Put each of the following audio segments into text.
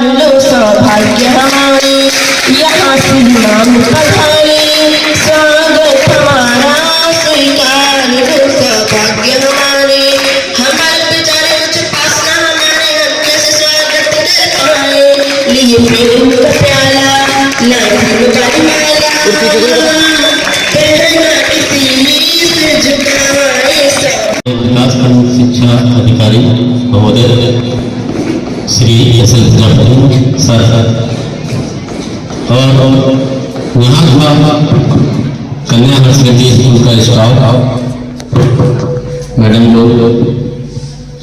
मान लो सौभाग्य हमारे, यहाँ श्री नाम पधारे, स्वागत हमारा स्वीकार लो सौभाग्य हमारे। हमारे बेचारे कुछ पास ना हमारे, हम कैसे स्वागत कर पाए, लिए प्रेम का प्याला ना भूल वाली माला, कहना इसीलिए से झुकाए सब। विकासखंड शिक्षा अधिकारी महोदय श्री एस.एल. प्रजापति सर और यहाँ का कन्या हंसगति स्कूल का स्टाफ, मैडम लोग,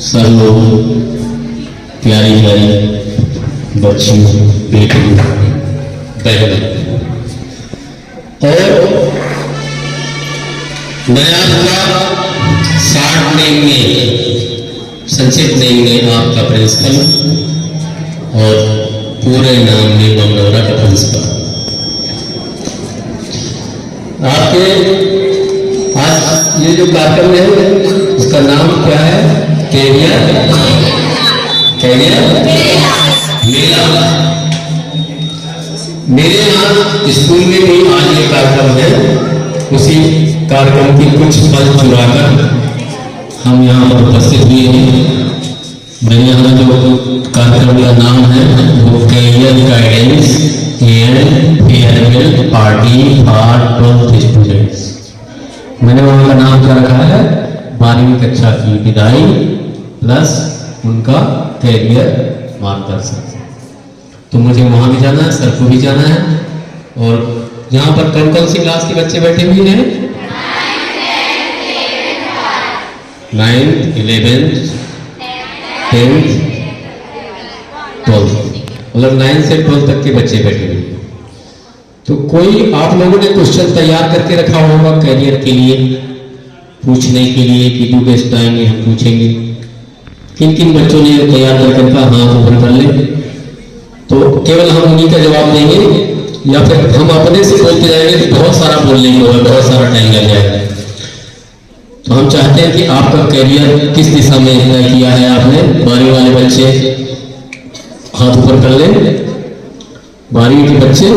सर लोग, प्यारी प्यारी बच्ची बेटी बहन, और नया हुआ 60 नेम में संक्षिप्त नेम में आपका प्रिंसिपल और पूरे नाम में बमनौरा का प्रिंसिपल। आपके आज ये जो कार्यक्रम है उसका नाम क्या है? कैरियर मेला। मेरे यहाँ स्कूल में भी आज ये कार्यक्रम है, उसी कार्यक्रम की कुछ पल चुराकर हम यहाँ पर उपस्थित हुए हैं। मेरे यहाँ जो कार्यक्रम का नाम है वो career guidance and farewell party for 12th students. मैंने वहाँ का नाम क्या रखा है? 12वीं कक्षा की विदाई प्लस उनका कैरियर मार्गदर्शन। तो मुझे वहाँ भी जाना है, सर को भी जाना है। और यहाँ पर कौन कौन सी क्लास के बच्चे बैठे हुए हैं? 9th, 11th, 10th, 12th, मतलब 9 से 12 तक के बच्चे बैठे हुए हैं। तो कोई आप लोगों ने क्वेश्चन तैयार करके रखा होगा कैरियर के लिए, पूछने के लिए कि जो गेस्ट आएंगे हम पूछेंगे। किन किन बच्चों ने तैयार करके रखा? हाथ ऊपर कर ले, तो केवल हम उन्हीं का जवाब देंगे, या फिर हम अपने से बोलते जाएंगे तो बहुत सारा बोलने को है, बहुत सारा टाइम लग जाएगा। तो हम चाहते हैं कि आपका कैरियर किस दिशा में तय किया है आपने। 12वीं वाले बच्चे हाथ ऊपर कर लें। 12वीं के बच्चे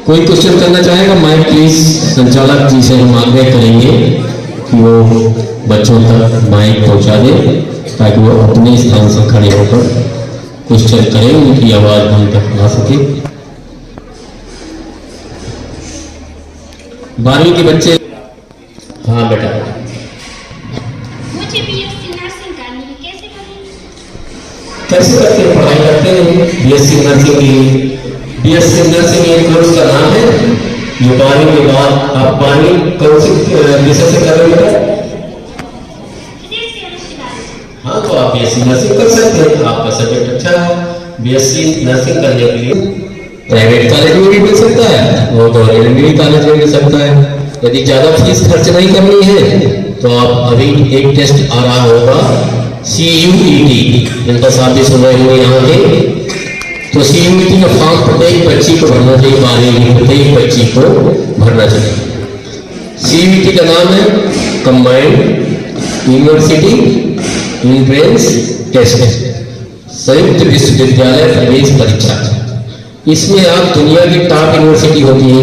कोई क्वेश्चन करना चाहेगा? माइक प्लीज संचालक जी से हम आग्रह करेंगे कि वो बच्चों तक माइक पहुंचा दे ताकि वो अपने स्थान से खड़े होकर क्वेश्चन करें, उनकी आवाज हम तक आ सके। 12वीं के बच्चे। हाँ बेटा, मुझे बीएससी नर्सिंग करनी है, कैसे करें? कैसे करते हैं? पढ़ाई करते हैं बीएससी नर्सिंग की। बीएससी नर्सिंग एक कोर्स का नाम है जो 12वीं के बाद आप 12वीं कौन सी विषय से कर रहे हैं? हाँ, तो आप बीएससी नर्सिंग कर सकते हैं, आपका सब्जेक्ट अच्छा है। बीएससी नर्सिंग करने के लिए प्राइवेट कॉलेज में भी मिल सकता है और गवर्नमेंट कॉलेज में मिल सकता है। यदि ज्यादा फीस खर्च नहीं करनी है तो आप अभी एक टेस्ट आ रहा होगा CUET, जिनका साथ ही सुन रहे होंगे यहाँ के। तो CUET का फॉर्म प्रत्येक बच्ची को भरना चाहिए, 12वीं की प्रत्येक बच्ची को भरना चाहिए। CUET का नाम है कंबाइंड यूनिवर्सिटी एंट्रेंस टेस्ट, संयुक्त विश्वविद्यालय प्रवेश परीक्षा। इसमें आप दुनिया की टॉप यूनिवर्सिटी होती है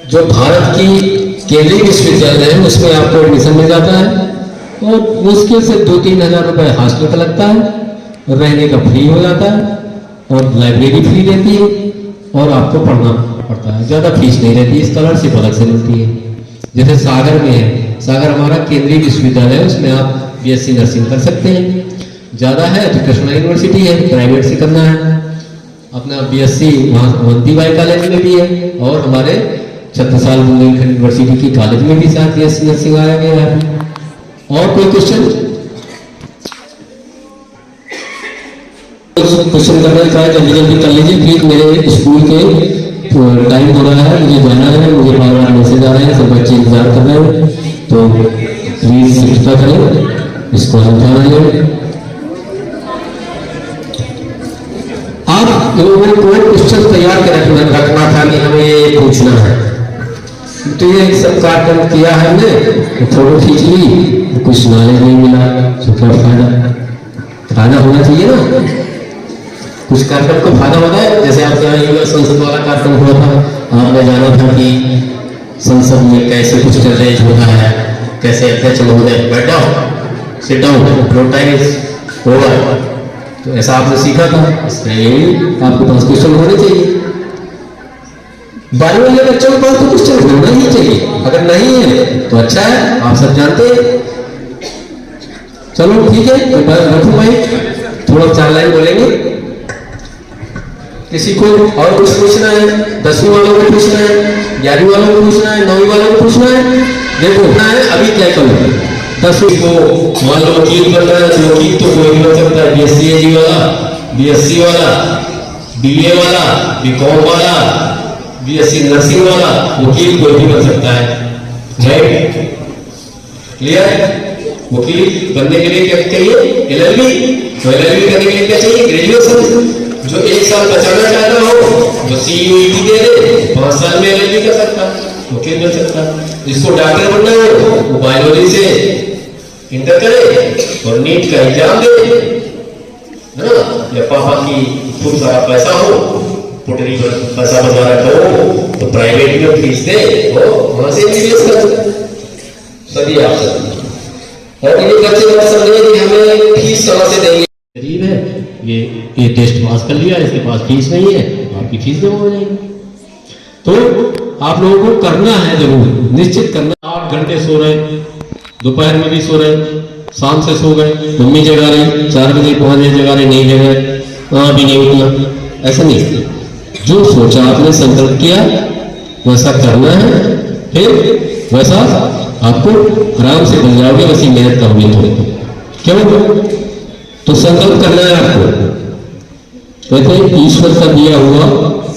जो भारत की केंद्रीय विश्वविद्यालय है, उसमें आपको एडमिशन मिल जाता है और मुश्किल से 2-3 हजार रुपए हॉस्टल का लगता है और रहने का फ्री हो जाता है और लाइब्रेरी फ्री रहती है और आपको पढ़ना पड़ता है, ज्यादा फीस नहीं रहती, स्कॉलरशिप अलग से मिलती है। जैसे सागर में है, सागर हमारा केंद्रीय विश्वविद्यालय है, उसमें आप बीएससी नर्सिंग कर सकते हैं। ज्यादा है तो कृष्णा यूनिवर्सिटी है, प्राइवेट से करना है अपना बीएससी वहाँ अवंतीबाई कॉलेज में भी है और हमारे छत्रसाल बुंदेलखंड यूनिवर्सिटी की कॉलेज में भी साथ बीएससी नर्सिंग आया गया है। और कोई क्वेश्चन करना चाहे जल्दी जल्दी कर लीजिए प्लीज। मेरे स्कूल के टाइम हो रहा है, मुझे जाना है, मुझे बार बार मैसेज आ रहे हैं, सब बच्चे इंतजार कर रहे हैं, तो प्लीज शिक्षा करें, इसको समझाना है। आप लोगों को कोई क्वेश्चन तैयार कर रखना था कि हमें ये पूछना है, तो ये सब कार्यक्रम किया है हमने, फोटो खींच ली, कुछ नॉलेज नहीं मिला तो क्या फायदा। फायदा होना चाहिए ना, कुछ कार्यक्रम को फायदा होता है। जैसे आपके यहाँ युवा संसद वाला कार्यक्रम हुआ था, आपने जाना था कि संसद में कैसे कुछ चर्चा होता है, कैसे अध्यक्ष महोदय बैठ जाओ, sit down, no time is over, तो ऐसा आपने सीखा था। इसलिए आपके पास क्वेश्चन होने चाहिए, 12 वाले बच्चों के पास तो क्वेश्चन होना ही चाहिए, अगर नहीं है तो अच्छा है, आप सब जानते हैं। चलो ठीक है, रखो भाई, थोड़ा 4 लाइन बोलेंगे। किसी को और कुछ पूछना है? 10वीं वालों को पूछना है, 11वीं वालों को पूछना है, 9वीं वालों को पूछना है? देखो है अभी क्या करूँ, 10वीं को मान लो वकील बनना है, वकील तो कोई भी बन सकता है, BSc वाला, BSc वाला, BA वाला, BCom वाला, BSc नर्सिंग वाला, वकील कोई भी बन सकता है, राइट? क्लियर? वकील बनने के लिए क्या चाहिए? LLB। तो LLB करने के लिए क्या चाहिए? ग्रेजुएशन। जो 1 साल बचाना चाहता हो जो CUET दे दे, 5 साल में LLB कर सकता, वकील बन सकता। जिसको डॉक्टर बनना हो वो बायोलॉजी से इंटर करे और नीट का एग्जाम दे, है ना? या पापा की खूब सारा पैसा हो, पुटरी पर पैसा बचा रखा हो, तो प्राइवेट में फीस दे और वहां से MBBS कर सभी आप सब। और ये बच्चे बात समझे कि हमें फीस समय से देंगे, गरीब है, ये टेस्ट पास कर लिया, इसके पास फीस नहीं है, आपकी फीस जमा हो जाएगी। तो आप लोगों को करना है, जरूर निश्चित करना। 8 घंटे सो रहे, दोपहर में भी सो रहे, शाम से सो गए, मम्मी जगा रही, 4 बजे 5 बजे जगा रही, नहीं जगे, वहां भी नहीं उठना, ऐसा नहीं। जो सोचा आपने, संकल्प किया, वैसा करना है, फिर वैसा आपको आराम से बन जाओगे, वैसी मेहनत करोगे तो। क्यों? तो संकल्प करना है आपको। कहते हैं ईश्वर का दिया हुआ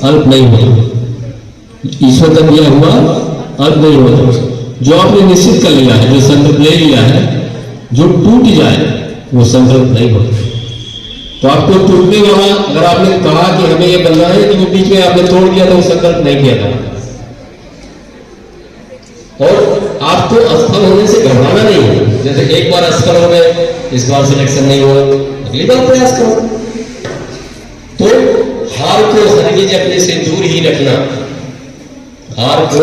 अल्प नहीं होता, ईश्वर का दिया हुआ अल्प नहीं होता। जो आपने निश्चित कर लिया है, जो संकल्प ले लिया है, जो टूट जाए वो संकल्प नहीं होता। तो आपको टूटने वाला, अगर आपने कहा कि हमें ये बनना है, कि वो बीच में आपने तोड़ दिया तो वो संकल्प नहीं किया था। और आपको असफल होने से घबराना नहीं है। जैसे एक बार असफल हो गए, इस बार सिलेक्शन नहीं हुआ, अगली बार प्रयास करो। तो हार को हरगिज अपने से दूर ही रखना, हार को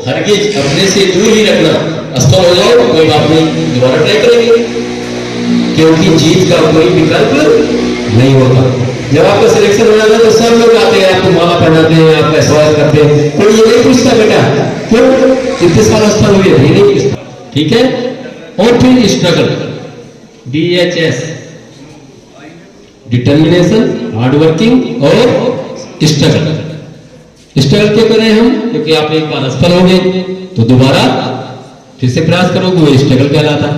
हरगिज अपने से दूर ही रखना। असफल हो जाओ कोई बात नहीं, दोबारा ट्राई करेंगे, क्योंकि जीत का कोई विकल्प नहीं होता। जब आपका सिलेक्शन हो जाता है तो सब लोग आते हैं, आपको माला पहनाते हैं, आपका स्वागत करते हैं, कोई ये नहीं पूछता बेटा क्यों इतने साल असफल हुए, ये नहीं पूछता, ठीक है? और फिर struggle, DHS, determination, hard working और स्ट्रगल। स्ट्रगल क्यों करें हम? क्योंकि आप एक बार असफल हो गए तो दोबारा फिर से प्रयास करोगे, वो स्ट्रगल कहलाता है।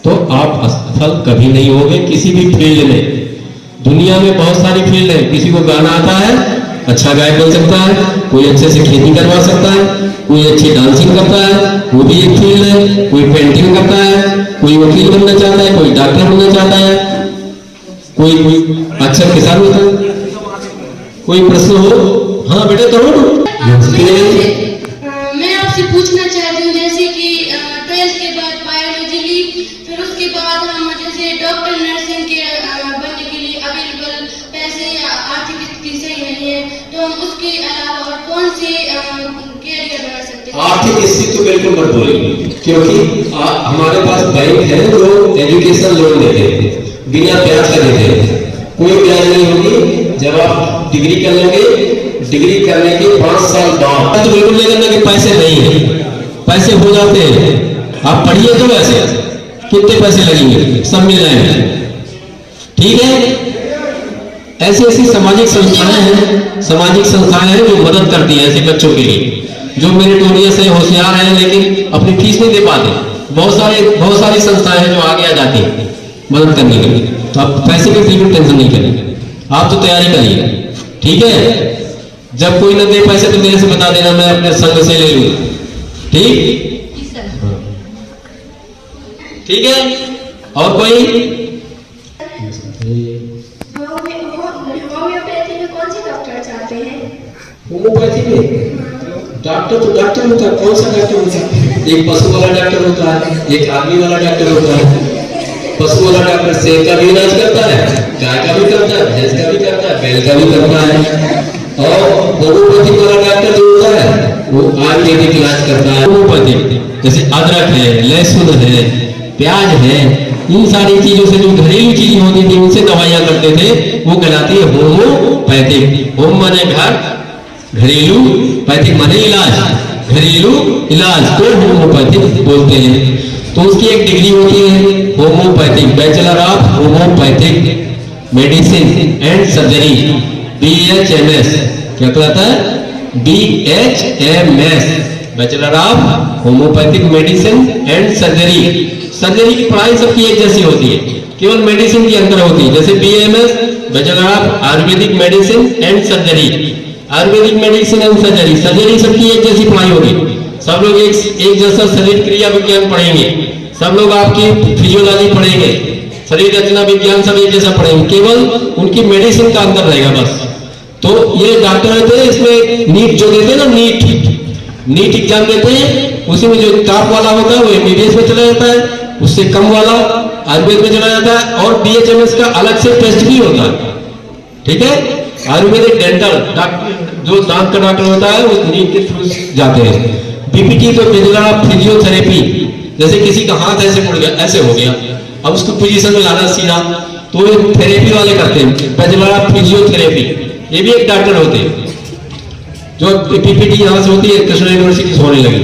तो आप असफल कभी नहीं होगे किसी भी फील्ड में। दुनिया में बहुत सारी फील्ड है, किसी को गाना आता है, अच्छा गायक बन सकता है, कोई अच्छे से खेती करवा सकता है, कोई अच्छी डांसिंग करता है, वो भी एक फील्ड है, कोई पेंटिंग करता है, कोई वकील बनना चाहता है, कोई डॉक्टर बनना चाहता है, कोई अच्छा किसान होता है। कोई प्रश्न हो? हाँ बेटा करो। मैं आपसे पूछना चाहती हूँ, जैसे कि 12th के बाद बायोलॉजी ली, फिर उसके बाद हम जैसे डॉक्टर नर्सिंग के बनने के लिए अवेलेबल पैसे या आर्थिक स्थिति सही नहीं है, तो हम उसके अलावा और कौन से कैरियर बना सकते हैं? आर्थिक स्थिति तो बिल्कुल मत बोलिए, क्योंकि हमारे पास बैंक है जो एजुकेशन लोन देते हैं, बिना ब्याज का देते हैं, कोई ब्याज नहीं होगी। जब आप डिग्री कर लोगे, डिग्री करने के 5 साल बाद तो बिल्कुल नहीं करना कि पैसे नहीं है, पैसे हो जाते हैं। आप पढ़िए तो वैसे कितने पैसे लगेंगे, सब मिल जाएंगे, ठीक है? ऐसी ऐसी सामाजिक संस्थाएं हैं, सामाजिक संस्थाएं हैं जो मदद करती हैं ऐसे बच्चों के लिए, जो मेरिटोरियस है, होशियार है, लेकिन अपनी फीस नहीं दे पाते। बहुत सारी संस्थाएं हैं जो आगे आ जाती हैं मदद करने के लिए। तो आप पैसे की बिल्कुल टेंशन नहीं करेंगे, आप तो तैयारी करिए, ठीक है? जब कोई न दे पैसे तो मेरे से बता देना, मैं अपने संग से ले लूंगा, ठीक? ठीक है? और कोई? होम्योपैथी में कौन से डॉक्टर चाहते हैं? होम्योपैथी में डॉक्टर तो डॉक्टर होता है, कौन सा डॉक्टर होता है? एक पशु वाला डॉक्टर होता है, एक आदमी वाला डॉक्टर होता है। पशु वाला डॉक्टर शेर का भी इलाज करता है, गाय का भी करता है, भैंस का भी करता है, बैल का भी करता है। और होम्योपैथिक वाला डॉक्टर जो होता है वो आयुर्वेदिक इलाज करता है। होम्योपैथिक जैसे अदरक है, लहसुन है, प्याज है, इन सारी चीजों से जो घरेलू चीजें होती थी उनसे दवाइयां करते थे, वो कहलाती है होम्योपैथिक। होम माने घर, घरेलू, पैथिक माने इलाज, घरेलू इलाज को होम्योपैथिक बोलते हैं। तो उसकी एक डिग्री होती है homeopathic, bachelor of homeopathic medicine and surgery, BHMS। क्या कहलाता है? BHMS, bachelor of homeopathic medicine and surgery. Surgery की पढ़ाई सबकी एक जैसी होती है, केवल मेडिसिन की अंतर होती है। जैसे BMS, bachelor of Ayurvedic medicine and surgery, Ayurvedic medicine and surgery, surgery सबकी एक जैसी पढ़ाई होगी। सब लोग एक जैसा शरीर क्रिया विज्ञान पढ़ेंगे, सब लोग आपकी फिजियोलॉजी पढ़ेंगे, शरीर रचना विज्ञान सब एक जैसा पढ़ेंगे, केवल उनकी मेडिसिन का अंतर रहेगा बस। तो ये डॉक्टर होते हैं, इसमें नीट जो देते हैं ना, नीट एग्जाम देते हैं, उसी में जो टॉप वाला होता है वो MBBS में चला जाता है, उससे कम वाला आयुर्वेद में चला जाता है। और BHMS का अलग से टेस्ट भी होता है, ठीक है। आयुर्वेदिक डेंटल डॉक्टर जो दांत का डॉक्टर होता है वो नीट के थ्रू जाते हैं। BPT तो बैचलर ऑफ फिजियोथेरेपी, जैसे किसी का हाथ ऐसे मुड़ गया, ऐसे हो गया, अब उसको पोजीशन में लाना सीधा, तो ये थेरेपी वाले करते हैं, बैचलर ऑफ फिजियोथेरेपी। ये भी एक डॉक्टर होते हैं। जो PPT यहाँ से होती है कृष्णा यूनिवर्सिटी से होने लगी,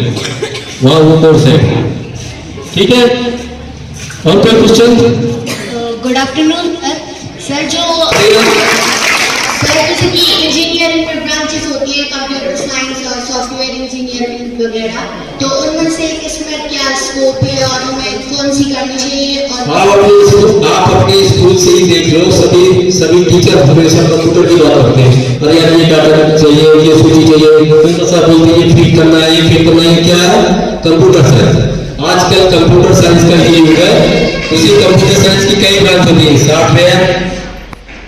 वहाँ वो कोर्स है, ठीक है। और कोई question? Good afternoon sir. Sir जैसे कि इंजीनियरिंग में ब्रांचेस होती है, कंप्यूटर साइंस और सॉफ्टवेयर इंजीनियरिंग वगैरह, तो उनमें से इसमें क्या स्कोप है और हमें कौन सी करनी चाहिए? और आप अपने स्कूल से ही देख लो, सभी टीचर हमेशा कंप्यूटर की बात करते हैं। अरे यार ये डाटा चाहिए, ये सूची चाहिए, सब बोलते हैं ये फीड करना है, ये फीड करना है। क्या है? Computer science. आजकल कंप्यूटर साइंस का ये युग है। उसी कंप्यूटर साइंस की कई ब्रांच होती है, software,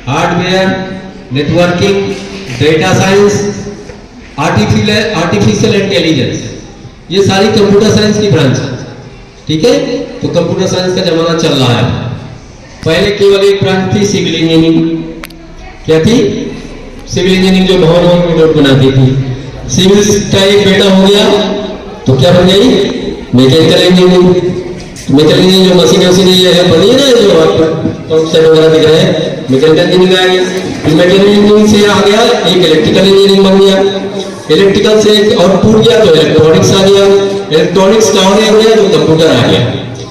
hardware, networking, data science, artificial intelligence, ये सारी कंप्यूटर साइंस की ब्रांच है, ठीक है। तो कंप्यूटर साइंस का जमाना चल रहा है। पहले केवल एक ब्रांच थी सिविल इंजीनियरिंग। क्या थी? सिविल इंजीनियरिंग, जो भवन में रोड बनाती थी। सिविल का एक बेटा हो गया तो क्या बन गई? Mechanical engineering. मैकेनिकल इंजीनियरिंग जो मशीन है बनी है ना, जो पंप सेट वगैरह दिख रहे हैं, मैकेनिकल इंजीनियरिंग आ गया। फिर मैकेनिकल इंजीनियरिंग से आ गया एक इलेक्ट्रिकल इंजीनियरिंग बन गया। इलेक्ट्रिकल से और टूट गया तो इलेक्ट्रॉनिक्स आ गया। इलेक्ट्रॉनिक्स का हो गया तो कंप्यूटर आ गया।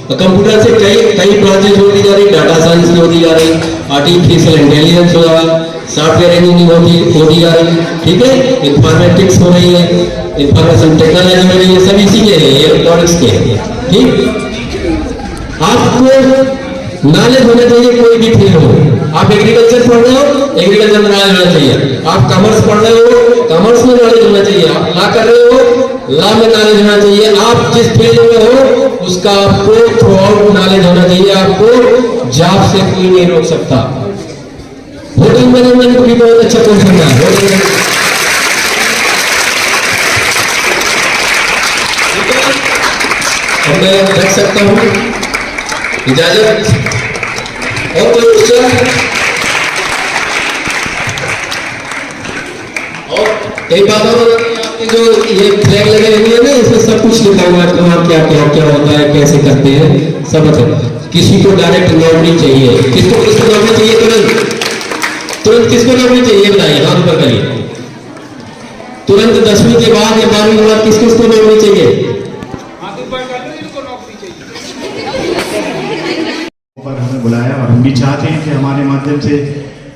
और कंप्यूटर से कई ब्रांचेज होती जा रही, डाटा साइंस की होती जा रही, आर्टिफिशियल इंटेलिजेंस हो रहा है, सॉफ्टवेयर इंजीनियरिंग होती जा रही, ठीक है। इंफॉर्मेटिक्स हो रही है, इंफॉर्मेशन टेक्नोलॉजी हो रही है, सब इसी के हैं, इलेक्ट्रॉनिक्स के, ठीक। आपको नॉलेज होना चाहिए, कोई भी फील्ड हो। आप एग्रीकल्चर पढ़ रहे हो, एग्रीकल्चर में नॉलेज होना चाहिए। आप कॉमर्स पढ़ रहे हो, कॉमर्स में नॉलेज होना चाहिए। आप लॉ कर रहे हो, लॉ में नॉलेज होना चाहिए। आप जिस फील्ड में हो उसका आपको थ्रू आउट नॉलेज होना चाहिए। आपको जॉब से कोई नहीं रोक सकता। होटल मैनेजमेंट भी बहुत अच्छा कोर्स है। मैं रख सकता हूँ, इजाजत। और कोई क्वेश्चन? और एक बात और, आपके जो ये फ्लैग लगे हुए हैं ना, इसमें सब कुछ लिखा हुआ है, कहाँ क्या क्या क्या होता है, कैसे करते हैं, सब बता। किसी को डायरेक्ट नौकरी चाहिए, किसको नौकरी चाहिए? तुरंत किसको नौकरी चाहिए बताइए, हाथ ऊपर करिए। तुरंत 10वीं के बाद या 12वीं के बाद किसको नौकरी चाहिए? पर हमें बुलाया और हम भी चाहते हैं कि हमारे माध्यम से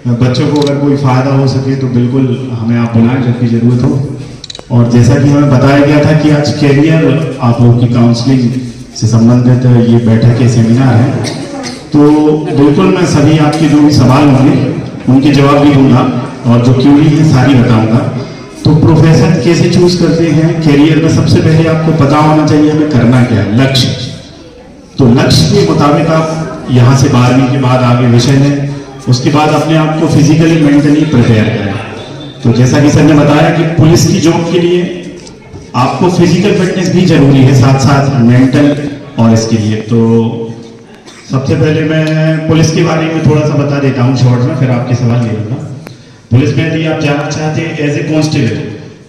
बच्चों को अगर कोई फ़ायदा हो सके तो बिल्कुल हमें आप बुलाएं जब भी ज़रूरत हो। और जैसा कि हमें बताया गया था कि आज कैरियर आप लोगों की काउंसलिंग से संबंधित ये बैठक के सेमिनार है, तो बिल्कुल मैं सभी आपके जो भी सवाल होंगे उनके जवाब भी दूंगा और जो क्यूरी है सारी बताऊंगा। तो प्रोफेशन कैसे चूज करते हैं कैरियर में, सबसे पहले आपको पता होना चाहिए हमें करना क्या है, लक्ष्य। तो लक्ष्य के मुताबिक आप यहाँ से 12वीं के बाद आगे विषय लें, उसके बाद अपने आप को फिजिकली मेंटली प्रिपेयर करें। तो जैसा कि सर ने बताया कि पुलिस की जॉब के लिए आपको फिजिकल फिटनेस भी जरूरी है, साथ साथ मेंटल और इसके लिए। तो सबसे पहले मैं पुलिस के बारे में थोड़ा सा बता देता हूँ शॉर्ट में, फिर आपके सवाल ले लूँगा। पुलिस में यदि आप जानना चाहते हैं एज ए कांस्टेबल,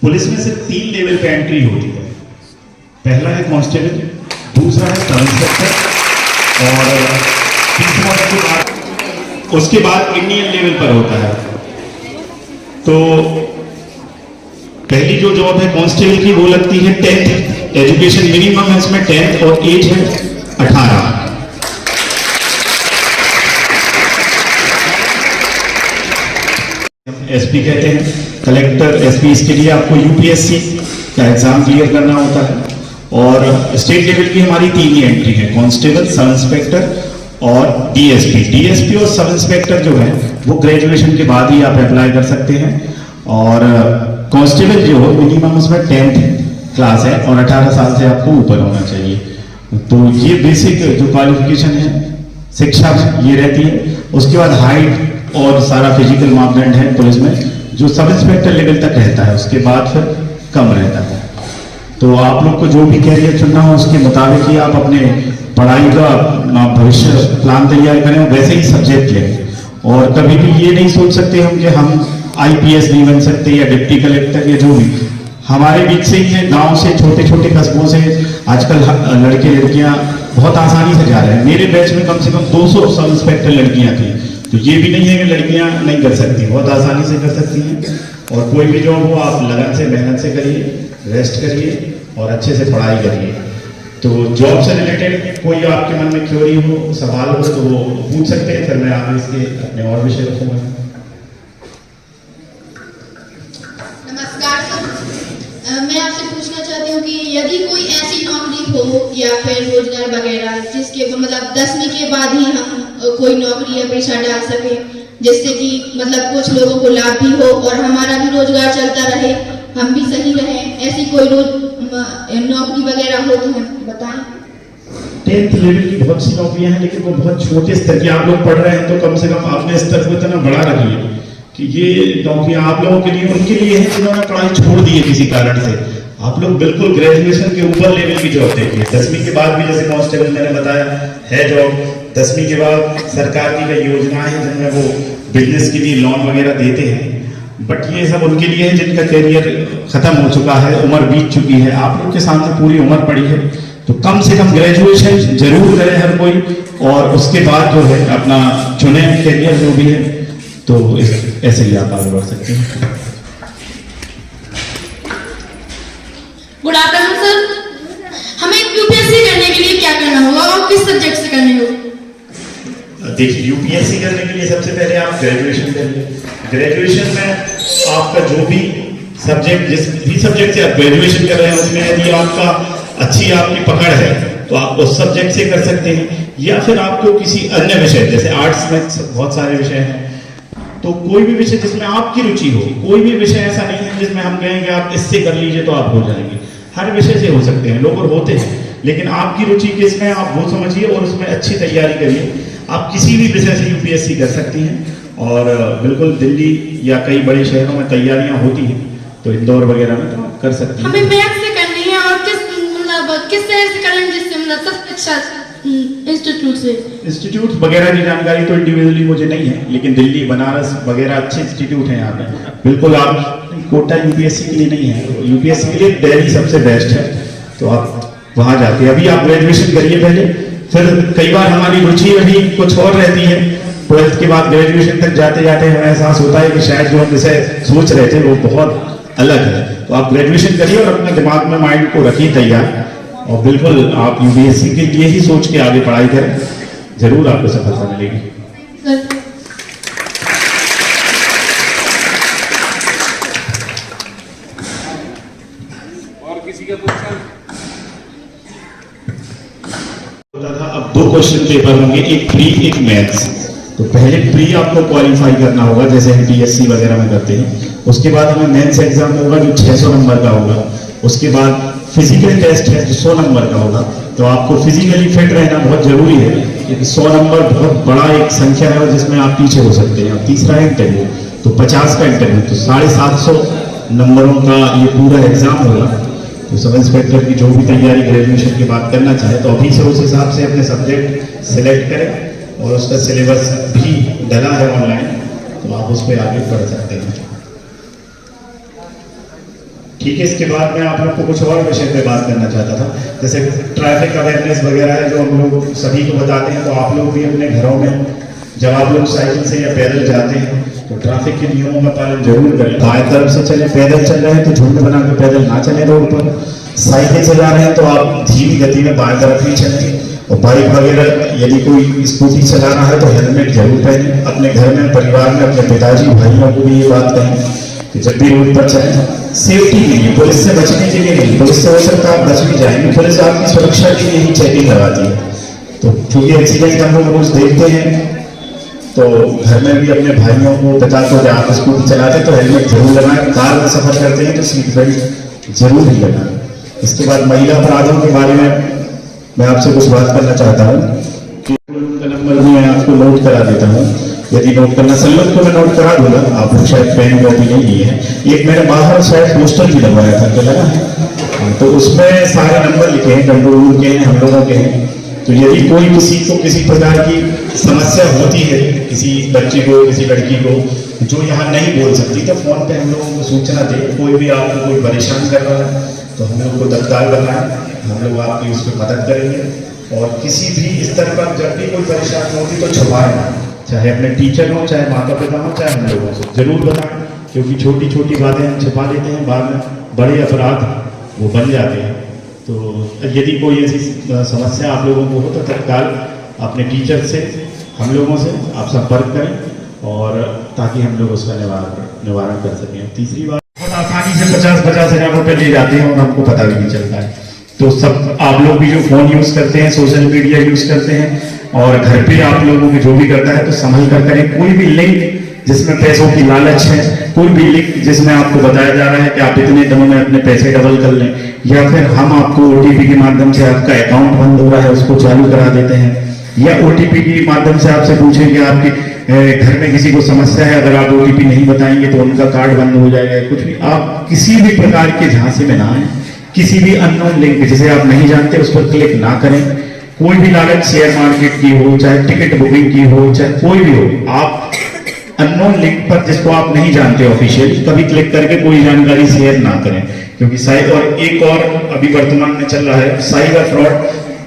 पुलिस में सिर्फ 3 लेवल पे एंट्री होती है। पहला है कांस्टेबल, दूसरा है सब इंस्पेक्टर और तीसरा उसके बाद इंडियन लेवल पर होता है। तो पहली जो जॉब है कांस्टेबल की वो लगती है 10th एजुकेशन मिनिमम है इसमें 10th और एज है 18। एसपी कहते हैं, कलेक्टर एसपी, इसके लिए आपको यूपीएससी का एग्जाम क्लियर करना होता है। और स्टेट लेवल की हमारी 3 ही एंट्री है, कांस्टेबल, सब इंस्पेक्टर और डीएसपी। डीएसपी और सब इंस्पेक्टर जो है वो ग्रेजुएशन के बाद ही आप अप्लाई कर सकते हैं। और कांस्टेबल जो हो मिनिमम उसमें 10th क्लास है और 18 साल से आपको ऊपर होना चाहिए। तो ये बेसिक जो क्वालिफिकेशन है शिक्षा में ये रहती है। उसके बाद हाइट और सारा फिजिकल मापदंड है पुलिस में जो सब इंस्पेक्टर लेवल तक रहता है, उसके बाद फिर कम रहता है। तो आप लोग को जो भी कैरियर चुनना हो उसके मुताबिक ही आप अपने पढ़ाई का भविष्य प्लान तैयार करें, वैसे ही सब्जेक्ट लें। और कभी भी ये नहीं सोच सकते हम कि हम आईपीएस नहीं बन सकते या डिप्टी कलेक्टर या जो भी, हमारे बीच से ही है, गांव से, छोटे छोटे कस्बों से आजकल लड़के लड़कियां बहुत आसानी से जा रहे हैं। मेरे बैच में कम से कम 200 सब इंस्पेक्टर लड़कियां थी। तो ये भी नहीं है कि लड़कियां नहीं कर सकती, बहुत आसानी से कर सकती हैं। और कोई भी जॉब हो आप लगन से मेहनत से करिए, रेस्ट करिए और अच्छे से पढ़ाई करिए। तो जॉब से रिलेटेड कोई आपके मन में क्वेरी हो, सवाल हो तो वो पूछ सकते हैं, फिर मैं आगे इसके अपने और विषय रखूंगा। नमस्कार सर, मैं आपसे पूछना चाहती हूँ कि यदि कोई ऐसी नौकरी हो या फिर रोजगार वगैरह जिसके मतलब 10वीं के बाद ही हम कोई नौकरी या पेशा डाल सके, जिससे कि मतलब कुछ लोगों को लाभ भी हो और हमारा भी रोजगार चलता रहे, हम भी सही रहें, ऐसी कोई नौकरी वगैरह हो तो हमें बताएं। 10th लेवल की बहुत सी नौकरियां हैं, लेकिन वो बहुत छोटे स्तर की। आप लोग पढ़ रहे हैं तो कम से कम अपने स्तर को इतना बढ़ा रखिए कि ये नौकरियां आप लोगों के लिए, उनके लिए है जिन्होंने पढ़ाई छोड़ दी है किसी कारण से। आप लोग बिल्कुल ग्रेजुएशन के ऊपर लेवल की जॉब देखिए। 10वीं के बाद भी जैसे कांस्टेबल मैंने बताया है जॉब, 10वीं के बाद सरकार की कई योजनाएं हैं जिनमें वो बिजनेस के लिए लोन वगैरह देते हैं। बट ये सब उनके लिए है जिनका करियर खत्म हो चुका है, उम्र बीत चुकी है। आप लोग के सामने पूरी उम्र पड़ी है, तो कम से कम ग्रेजुएशन जरूर करें हर कोई, और उसके बाद जो है अपना चुने करियर जो भी है, तो ऐसे ही आप आगे बढ़ सकते हैं। गुड आफ्टरनून सर, हमें यूपीएससी करने के लिए क्या करना होगा और किस सब्जेक्ट से करनी होगी? देखिए, यूपीएससी करने के लिए सबसे पहले आप ग्रेजुएशन करिए। ग्रेजुएशन में आपका जो भी सब्जेक्ट, जिस भी सब्जेक्ट से आप ग्रेजुएशन कर रहे हैं उसमें यदि आपका अच्छी आपकी पकड़ है तो आप उस सब्जेक्ट से कर सकते हैं, या फिर आपको किसी अन्य विषय, जैसे आर्ट्स में बहुत सारे विषय हैं, तो कोई भी विषय जिसमें आपकी रुचि हो, कोई भी विषय ऐसा नहीं है जिसमें हम कहेंगे आप इससे कर लीजिए तो आप हो जाएंगे। हर विषय से हो सकते हैं, लोग और होते हैं, लेकिन आपकी रुचि किसमें आप वो समझिए और उसमें अच्छी तैयारी करिए। आप किसी भी विषय से यूपीएससी कर सकती हैं, और बिल्कुल दिल्ली या कई बड़े शहरों में तैयारियां होती हैं, तो इंदौर वगैरह में तो आप कर सकते हैं। हमें मैथ से करनी है और किस तरह से करें, जिससे मतलब सबसे अच्छा इंस्टीट्यूट से। इंस्टीट्यूट वगैरह की जानकारी तो इंडिविजुअली मुझे नहीं है, लेकिन दिल्ली, बनारस वगैरह अच्छे इंस्टीट्यूट हैं यहाँ पे। बिल्कुल आप कोटा यूपीएससी के लिए नहीं है, यूपीएससी के लिए दिल्ली सबसे बेस्ट है, तो आप वहाँ जाके अभी आप ग्रेजुएशन करिए पहले। फिर कई बार हमारी रुचि अभी कुछ और रहती है, 12th के बाद ग्रेजुएशन तक जाते जाते हमें एहसास होता है कि शायद जो हम विषय सोच रहे थे वो बहुत अलग है। तो आप ग्रेजुएशन करिए और अपने दिमाग में माइंड को रखिए तैयार, और बिल्कुल आप यूपीएससी के लिए ही सोच के आगे पढ़ाई करें, जरूर आपको सफलता मिलेगी। और किसी का क्वेश्चन? अब 2 क्वेश्चन पेपर होंगे, एक प्री एक मैथ्स। तो पहले प्री आपको क्वालिफाई करना होगा, जैसे हम पीएससी वगैरह में करते हैं। उसके बाद हमें मेंस एग्जाम होगा जो 600 नंबर का होगा। उसके बाद फिजिकल टेस्ट है जो 100 नंबर का होगा। तो आपको फिजिकली फिट रहना बहुत जरूरी है, क्योंकि 100 नंबर बहुत बड़ा एक संख्या है जिसमें आप पीछे हो सकते हैं। और तीसरा है इंटरव्यू, तो 50 का इंटरव्यू, तो 750 नंबरों का ये पूरा एग्जाम होगा। तो सब इंस्पेक्टर की जो भी तैयारी ग्रेजुएशन के बाद करना चाहे तो अभी से उस हिसाब से अपने सब्जेक्ट सेलेक्ट करें और उसका सिलेबस भी डला है ऑनलाइन, तो आप उस पर आगे बढ़ सकते हैं। ठीक है, इसके बाद मैं आप लोग को कुछ और विषय पे बात करना चाहता था, जैसे ट्रैफिक अवेयरनेस वगैरह है जो हम लोग सभी को बताते हैं, तो आप लोग भी अपने घरों में जब आप लोग साइकिल से या पैदल जाते हैं तो ट्रैफिक के नियमों का पालन जरूर करें। बाएं तरफ से चले, पैदल चल रहे हैं तो झुंड बना के पैदल ना चले रोड पर, साइकिल से जा रहे हैं तो आप धीमी गति में बाएं तरफ ही चलें, और बाइक वगैरह यदि कोई स्कूटी चला रहा है तो हेलमेट जरूर पहने। अपने घर में, परिवार में अपने पिताजी भाइयों को भी ये बात कहें कि जब भी रोड पर चलें सेफ्टी के लिए, पुलिस से बचने के लिए नहीं, पुलिस से हो सकता है आप बच भी जाएंगे, पुलिस आपकी सुरक्षा के लिए ही चेकिंग करवाती है। तो क्योंकि एक्सीडेंट हम लोग रोज देखते हैं, तो घर में भी अपने भाइयों को, पिता को, जब आप स्कूटी चलाते हैं तो हेलमेट जरूर लगाएं, कार में सफर करते हैं तो सीट बेल्ट जरूर ही लगाएं। इसके बाद महिला अपराधों के बारे में मैं आपसे कुछ बात करना चाहता हूँ कि का नंबर भी मैं आपको नोट करा देता हूँ, यदि नोट करना संलग्न को मैं नोट करा दूंगा, आप लोग शायद पेन कॉपी नहीं ली है। एक मैंने बाहर शायद पोस्टर भी लगवाया था, क्या लगा है, तो उसमें सारे नंबर लिखे हैं, कंट्रोल के हैं, हम लोगों के हैं। तो यदि कोई किसी को किसी प्रकार की समस्या होती है, किसी बच्चे को, किसी लड़की को जो यहाँ नहीं बोल सकती, तो फोन पे हम लोगों को सूचना दे। कोई भी आपको कोई परेशान कर रहा है तो हम लोग को तत्काल बताएं, हम लोग आपकी उस पर मदद करेंगे। और किसी भी स्तर पर जब भी कोई परेशानी होती तो छुपाएं ना, चाहे अपने टीचर हो, चाहे माता पिता हो, चाहे हम लोगों से जरूर बताएं, क्योंकि छोटी छोटी बातें हम छुपा देते हैं, बाद में बड़े अपराध वो बन जाते हैं। तो यदि कोई ऐसी समस्या आप लोगों को हो तो तत्काल अपने टीचर से, हम लोगों से आप संपर्क करें, और ताकि हम लोग उसका निवारण कर सकें। तीसरी बात, बहुत आसानी से 50-50 हज़ार रुपये ले जाते हैं और हमको पता भी नहीं चलता है। तो सब आप लोग भी जो फोन यूज करते हैं, सोशल मीडिया यूज करते हैं, और घर पे आप लोगों की जो भी करता है तो संभल कर करें। कोई भी लिंक जिसमें पैसों की लालच है, कोई भी लिंक जिसमें आपको बताया जा रहा है कि आप इतने दिनों में अपने पैसे डबल कर लें, या फिर हम आपको ओटीपी के माध्यम से आपका अकाउंट बंद हो रहा है उसको चालू करा देते हैं, या ओटीपी के माध्यम से आपसे पूछें कि आपके घर में किसी को समस्या है, अगर आप ओटीपी नहीं बताएंगे तो उनका कार्ड बंद हो जाएगा। कुछ भी, आप किसी भी प्रकार के झांसे में ना आए, किसी भी अननोन लिंक जिसे आप नहीं जानते उस पर क्लिक ना करें। कोई भी लालच शेयर मार्केट की हो, चाहे टिकट बुकिंग की हो, चाहे कोई भी हो, आप अननोन लिंक पर जिसको आप नहीं जानते ऑफिशियली कभी क्लिक करके कोई जानकारी शेयर ना करें, क्योंकि और एक और अभी वर्तमान में चल रहा है साइबर फ्रॉड,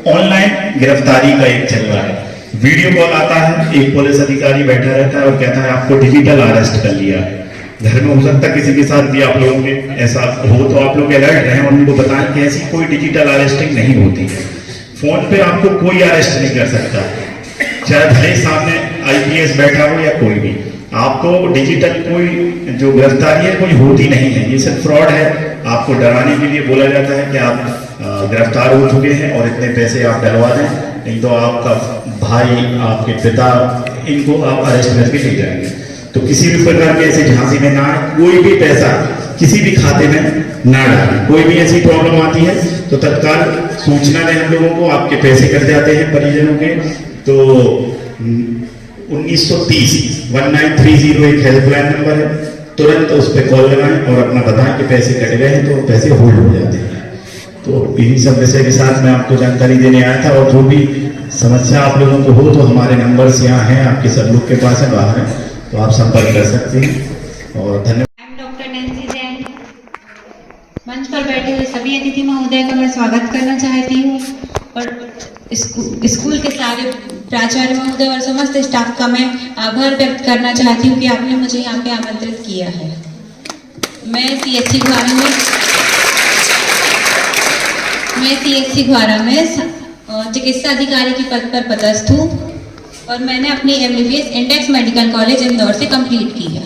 ऑनलाइन गिरफ्तारी का एक चल रहा है। वीडियो कॉल आता है, एक पुलिस अधिकारी बैठा रहता है और कहता है आपको डिजिटल अरेस्ट कर लिया है। घर में हो सकता है किसी के साथ भी आप लोगों के ऐसा हो, तो आप लोग अलर्ट रहें, उनको बताएं कि ऐसी कोई डिजिटल अरेस्टिंग नहीं होती है। फोन पे आपको कोई अरेस्ट नहीं कर सकता, चाहे भले सामने आईपीएस बैठा हो या कोई भी। आपको डिजिटल कोई जो गिरफ्तारी है कोई होती नहीं है, ये सिर्फ फ्रॉड है। आपको डराने के लिए बोला जाता है कि आप गिरफ्तार हो चुके हैं और इतने पैसे आप डलवा दें, नहीं तो आपका भाई, आपके पिता, इनको आप अरेस्ट करके ले जाएंगे। तो किसी भी प्रकार के ऐसे झांसी में ना आए, कोई भी पैसा किसी भी खाते में ना डालें। कोई भी ऐसी प्रॉब्लम आती है तो तत्काल सूचना दें हम लोगों को, आपके पैसे कट जाते हैं परिजनों के। तो 1930 1930 एक हेल्पलाइन नंबर है, तुरंत उस पर कॉल लगाएं और अपना बताएं कि पैसे कट गए हैं, तो पैसे होल्ड हो जाते हैं। तो इन्हीं सब विषय के साथ मैं आपको जानकारी देने आया था, और जो भी समस्या आप लोगों को हो तो हमारे नंबर्स यहाँ हैं, आपके सब लोग के पास है, बाहर है, तो आप संपर्क कर सकते हैं। और धन्यवाद। डॉक्टर नैन्सी जैन, मंच पर बैठे हुए सभी अतिथि महोदय का मैं स्वागत करना चाहती हूँ, और स्कूल के सारे प्राचार्य महोदय और समस्त स्टाफ का मैं आभार व्यक्त करना चाहती हूँ कि आपने मुझे यहाँ पे आमंत्रित किया है। मैं सीएचसी घ्वारा में चिकित्सा अधिकारी के पद पर पदस्थ हूँ, और मैंने अपनी MBBS index medical college Indore से कंप्लीट की है।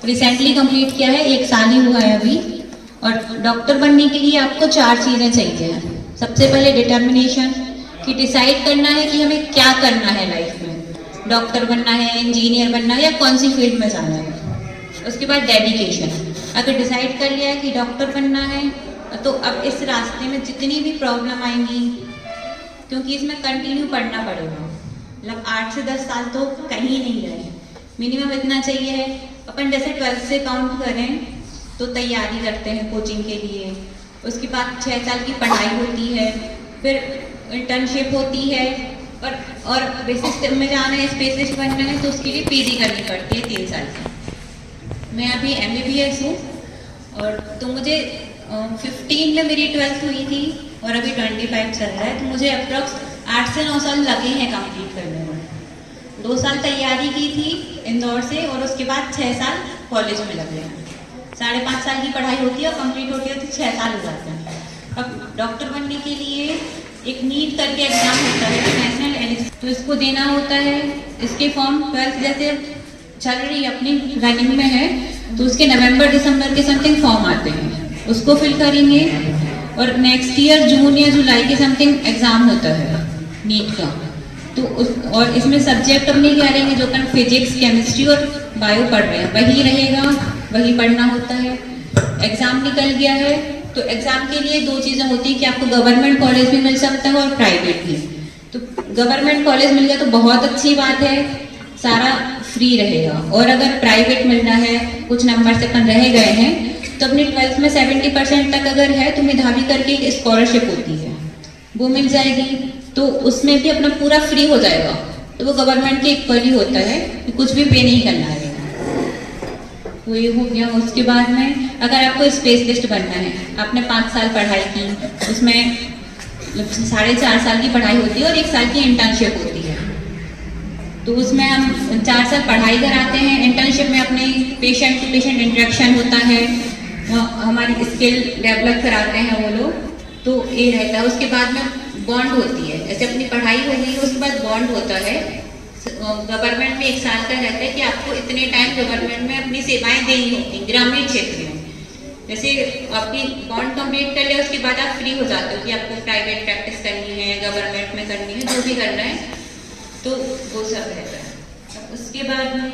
रिसेंटली कंप्लीट किया है, 1 साल ही हुआ है अभी। और डॉक्टर बनने के लिए आपको 4 चीज़ें चाहिए हैं। सबसे पहले डिटर्मिनेशन, कि डिसाइड करना है कि हमें क्या करना है लाइफ में, डॉक्टर बनना है, इंजीनियर बनना है, या कौन सी फील्ड में जाना है। उसके बाद डेडिकेशन, अगर डिसाइड कर लिया है कि डॉक्टर बनना है तो अब इस रास्ते में जितनी भी प्रॉब्लम आएंगी, क्योंकि इसमें कंटिन्यू पढ़ना पड़ेगा, मतलब 8 से 10 साल तो कहीं नहीं गए, मिनिमम इतना चाहिए है। अपन जैसे 12th से काउंट करें तो तैयारी करते हैं कोचिंग के लिए, उसके बाद 6 साल की पढ़ाई होती है, फिर इंटर्नशिप होती है, और बेसिक में जाना है, स्पेशलिस्ट बनना है तो उसके लिए पीजी करनी पड़ती है 3 साल की। मैं अभी MBBS हूँ, और तो मुझे 15 में मेरी 12th हुई थी और अभी 25 चल रहा है, तो मुझे अप्रॉक्स 8 से 9 साल लगे हैं कंप्लीट करने में। 2 साल तैयारी की थी इंदौर से, और उसके बाद 6 साल कॉलेज में लगे हैं। 5.5 साल की पढ़ाई होती है और कंप्लीट होती है तो 6 साल हो जाते हैं। अब डॉक्टर बनने के लिए एक नीट करके एग्जाम होता है, नेशनल एलिजिबिलिटी, तो इसको देना होता है। इसके फॉर्म 12th जैसे चल रही है, अपनी रनिंग में है, तो उसके नवंबर दिसंबर के समथिंग फॉर्म आते हैं, उसको फिल करेंगे, और नेक्स्ट ईयर जून या जुलाई के समथिंग एग्जाम होता है नीट का। तो और इसमें सब्जेक्ट अपने क्या रहेंगे, जो अपन फिजिक्स, केमिस्ट्री और बायो पढ़ रहे हैं वही रहेगा, वही पढ़ना होता है। एग्जाम निकल गया है तो एग्जाम के लिए 2 चीज़ें होती है कि आपको गवर्नमेंट कॉलेज भी मिल सकता है और प्राइवेट भी। तो गवर्नमेंट कॉलेज मिल गया तो बहुत अच्छी बात है, सारा फ्री रहेगा। और अगर प्राइवेट मिलना है, कुछ नंबर से अपन रह गए हैं, तो अपनी 12th में 70% तक अगर है तो मेधावी करके एक स्कॉलरशिप होती है, वो मिल जाएगी, तो उसमें भी अपना पूरा फ्री हो जाएगा। तो वो गवर्नमेंट के इक्वली होता है कि कुछ भी पे नहीं करना है। तो ये हो गया। उसके बाद में अगर आपको स्पेशलिस्ट बनना है, आपने 5 साल पढ़ाई की, उसमें 4.5 साल की पढ़ाई होती है और 1 साल की इंटर्नशिप होती है। तो उसमें हम 4 साल पढ़ाई कराते हैं, इंटर्नशिप में अपने पेशेंट टू पेशेंट इंटरेक्शन होता है, हमारी स्किल डेवलप कराते हैं वो लोग, तो ये रहता है। उसके बाद में बॉन्ड होती है, जैसे अपनी पढ़ाई हो गई उसके बाद बॉन्ड होता है। गवर्नमेंट में 1 साल का रहता है कि आपको इतने टाइम गवर्नमेंट में अपनी सेवाएं देनी होती, ग्रामीण क्षेत्र में। जैसे आपकी बॉन्ड कंप्लीट कर लिया उसके बाद आप फ्री हो जाते हो कि आपको प्राइवेट प्रैक्टिस करनी है, गवर्नमेंट में करनी है, जो भी करना है, तो वो सब रहता है। उसके बाद में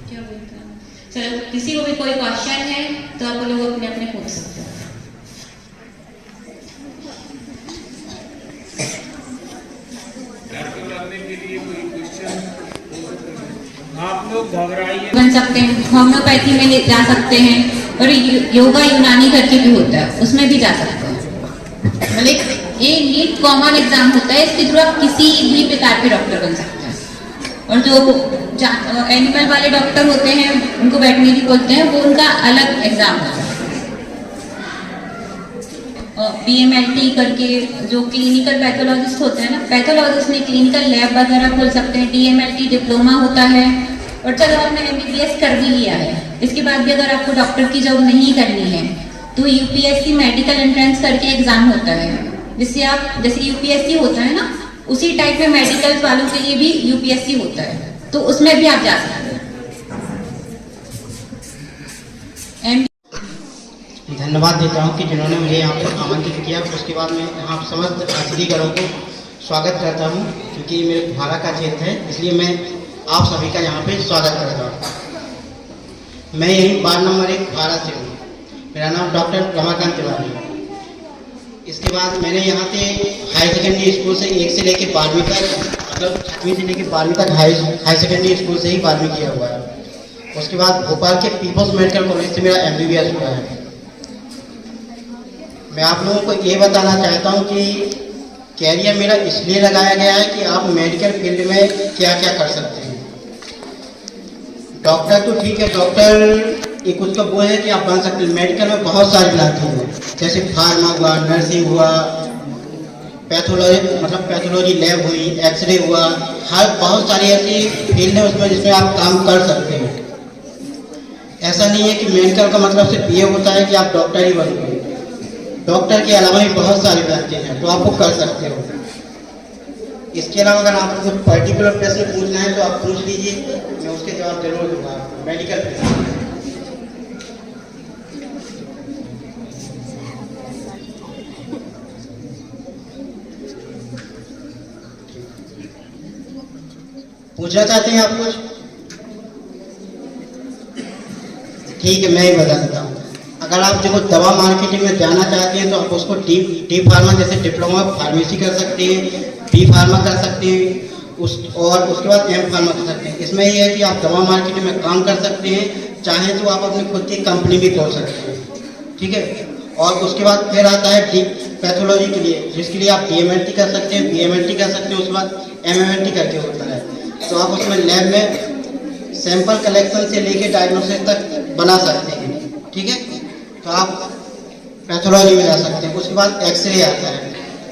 क्या बोलते हैं, चलो किसी को भी कोई क्वेश्चन है तो आप लोग अपने अपने पूछ सकते हो। आप लोग घबराइए, बन सकते हैं, होम्योपैथी में जा सकते हैं, और योगा यूनानी करके भी होता है, उसमें भी जा सकते हैं। मतलब ये नीट कॉमन एग्जाम होता है, इसके थ्रू आप किसी भी प्रकार के डॉक्टर बन सकते हैं। और जो एनिमल वाले डॉक्टर होते हैं उनको वेटरनरी बोलते हैं, वो उनका अलग एग्जाम होता है। PMLT करके जो क्लिनिकल पैथोलॉजिस्ट होते हैं ना, पैथोलॉजिस्ट में क्लिनिकल लैब वगैरह खोल सकते हैं। DMLT डिप्लोमा होता है। और चलो आपने MBBS कर भी लिया है, इसके बाद भी अगर आपको डॉक्टर की जॉब नहीं करनी है तो UPSC मेडिकल एंट्रेंस करके एग्जाम होता है, जिससे आप, जैसे UPSC होता है ना, उसी टाइप में मेडिकल वालों के लिए भी UPSC होता है, तो उसमें भी आप जा सकते हैं। धन्यवाद देता हूं कि जिन्होंने मुझे यहाँ पर आमंत्रित किया। उसके बाद मैं आप समस्त अतिथिगणों को स्वागत करता हूं, क्योंकि मेरे भाड़ा का क्षेत्र है, इसलिए मैं आप सभी का यहाँ पे स्वागत करता हूँ। मैं यही वार्ड नंबर 1 भाड़ा से हूँ। मेरा नाम डॉक्टर रमाकांत तिवारी है। इसके बाद मैंने यहाँ से हाई सेकेंडरी स्कूल से 1 से लेकर 12वीं तक, मतलब 6वीं से लेकर 12वीं तक हाई सेकेंडरी स्कूल से ही 12वीं किया हुआ है। उसके बाद भोपाल के पीपल्स मेडिकल कॉलेज से मेरा MBBS हुआ है। मैं आप लोगों को ये बताना चाहता हूँ कि कैरियर मेरा इसलिए लगाया गया है कि आप मेडिकल फील्ड में क्या क्या कर सकते हैं। डॉक्टर तो ठीक है, डॉक्टर एक उसका वो है कि आप बन सकते हैं। मेडिकल में बहुत सारी ब्रांचें हैं, जैसे फार्मा हुआ, नर्सिंग हुआ, पैथोलॉजी मतलब पैथोलॉजी लैब हुई, एक्सरे हुआ, हर बहुत सारी ऐसी फील्ड है उसमें जिसमें आप काम कर सकते हैं। ऐसा नहीं है कि मेडिकल का मतलब सिर्फ ये होता है कि आप डॉक्टर ही बनोगे। डॉक्टर के अलावा भी बहुत सारी ब्रांचें हैं, तो आप वो कर सकते हो। इसके अलावा अगर आपको पर्टिकुलर प्रश्न पूछना है तो आप पूछ लीजिए, मैं उसके जवाब जरूर दूंगा आपको। मेडिकल पूछना चाहते हैं आप कुछ? ठीक है, मैं ही बता देता हूँ। अगर आप जो दवा मार्केटिंग में जाना चाहते हैं तो आप उसको डी फार्मा जैसे डिप्लोमा फार्मेसी कर सकते हैं, B फार्मा कर सकते हैं, और उसके बाद M फार्मा कर सकते हैं। इसमें यह है कि आप दवा मार्केटिंग में काम कर सकते हैं, चाहे तो आप अपनी खुद की कंपनी भी खोल सकते हैं। ठीक है। और उसके बाद फिर आता है पैथोलॉजी के लिए, जिसके लिए आप DMLT कर सकते हैं, BMLT कर सकते हैं, उसके बाद MMLT करके होता है। तो आप उसमें लैब में सैंपल कलेक्शन से लेके डायग्नोसिस तक बना सकते हैं, ठीक है। तो आप पैथोलॉजी में जा सकते हैं। उसके बाद एक्सरे आता है,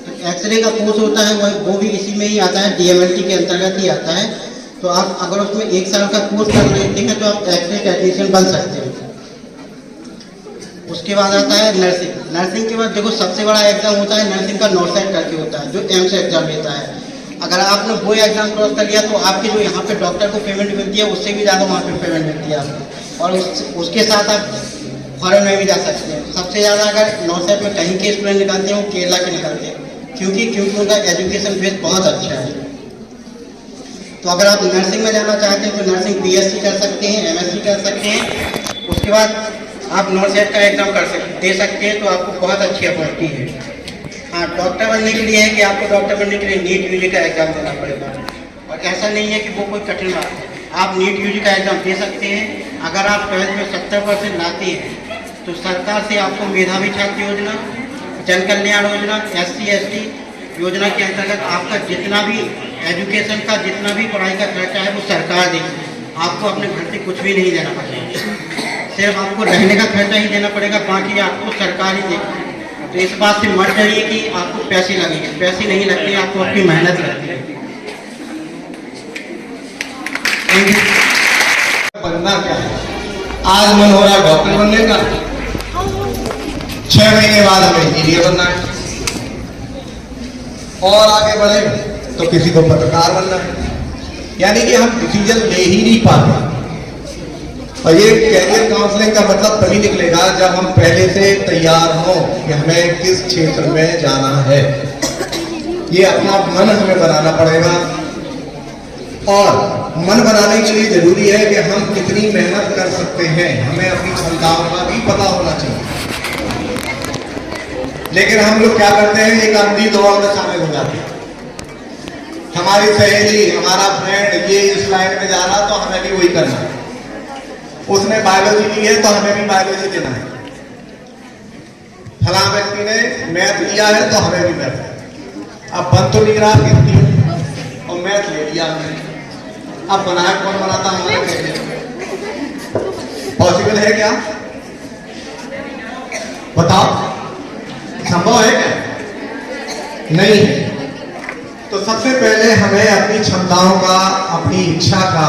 तो एक्सरे का कोर्स होता है वो भी इसी में ही आता है, DMLT के अंतर्गत ही आता है। तो आप अगर उसमें 1 साल का कोर्स कर लेते हैं तो आप एक्सरे टेक्नीशियन बन सकते हैं। उसके बाद आता है नर्सिंग। नर्सिंग के बाद देखो सबसे बड़ा एग्जाम होता है नर्सिंग का नॉर्सेट करके होता है, जो एम्स एग्जाम लेता है। अगर आपने वो एग्जाम क्रॉस कर लिया तो आपके जो यहाँ पे डॉक्टर को पेमेंट मिलती है उससे भी ज़्यादा वहाँ पे पेमेंट मिलती है आपको, और उसके साथ आप फॉरेन में भी जा सकते हैं। सबसे ज़्यादा अगर नॉर्सेट में कहीं के स्टूडेंट निकलते हैं वो केरला के निकलते हैं, क्योंकि उनका एजुकेशन बेस बहुत अच्छा है। तो अगर आप नर्सिंग में जाना चाहते हैं तो नर्सिंग BSc कर सकते हैं, MSc कर सकते हैं। उसके बाद आप नॉर्सेट का एग्जाम दे सकते हैं, तो आपको बहुत अच्छी अपॉर्चुनिटी है। हाँ, डॉक्टर बनने के लिए है कि आपको डॉक्टर बनने के लिए नीट UG का एग्जाम देना पड़ेगा, और ऐसा नहीं है कि वो कोई कठिन बात है। आप नीट UG का एग्जाम दे सकते हैं। अगर आप 12th में 70% लाते हैं तो सरकार से आपको मेधावी छात्र योजना, जन कल्याण योजना, SC ST योजना के अंतर्गत आपका जितना भी एजुकेशन का जितना भी पढ़ाई का खर्चा है वो सरकार देगी। आपको अपने घर से कुछ भी नहीं देना पड़ेगा, सिर्फ आपको रहने का खर्चा ही देना पड़ेगा, बाकी आपको सरकार ही देगी। तो इस बात से मत डरिए कि आपको पैसे लगेंगे, पैसे नहीं लगते, आपको अपनी मेहनत लगती है। बनना क्या है, आज मन हो रहा है डॉक्टर बनने का, 6 महीने बाद हमें इंजीनियर बनना है, और आगे बढ़े तो किसी को पत्रकार बनना है। यानी कि हम डिसीजन ले ही नहीं पाते। और ये कैरियर काउंसलिंग का मतलब तभी निकलेगा जब हम पहले से तैयार हों कि हमें किस क्षेत्र में जाना है। ये अपना मन हमें बनाना पड़ेगा, और मन बनाने के लिए जरूरी है कि हम कितनी मेहनत कर सकते हैं, हमें अपनी क्षमताओं का भी पता होना चाहिए। लेकिन हम लोग क्या करते हैं, एक अंधी दौड़ में शामिल हो जाते हैं। हमारी सहेली, हमारा फ्रेंड ये इस लाइन में जा रहा तो हमें भी वही करना है, उसने बायोलॉजी ली है तो हमें भी बायोलॉजी देना है, फलां व्यक्ति ने मैथ लिया है तो हमें भी मैथ। अब बन तो नहीं रहा हिंदी और मैथ ले लिया हमने, अब बनाया कौन बनाता हमारे कैरियर? पॉसिबल है क्या? बताओ, संभव है क्या? नहीं है। तो सबसे पहले हमें अपनी क्षमताओं का, अपनी इच्छा का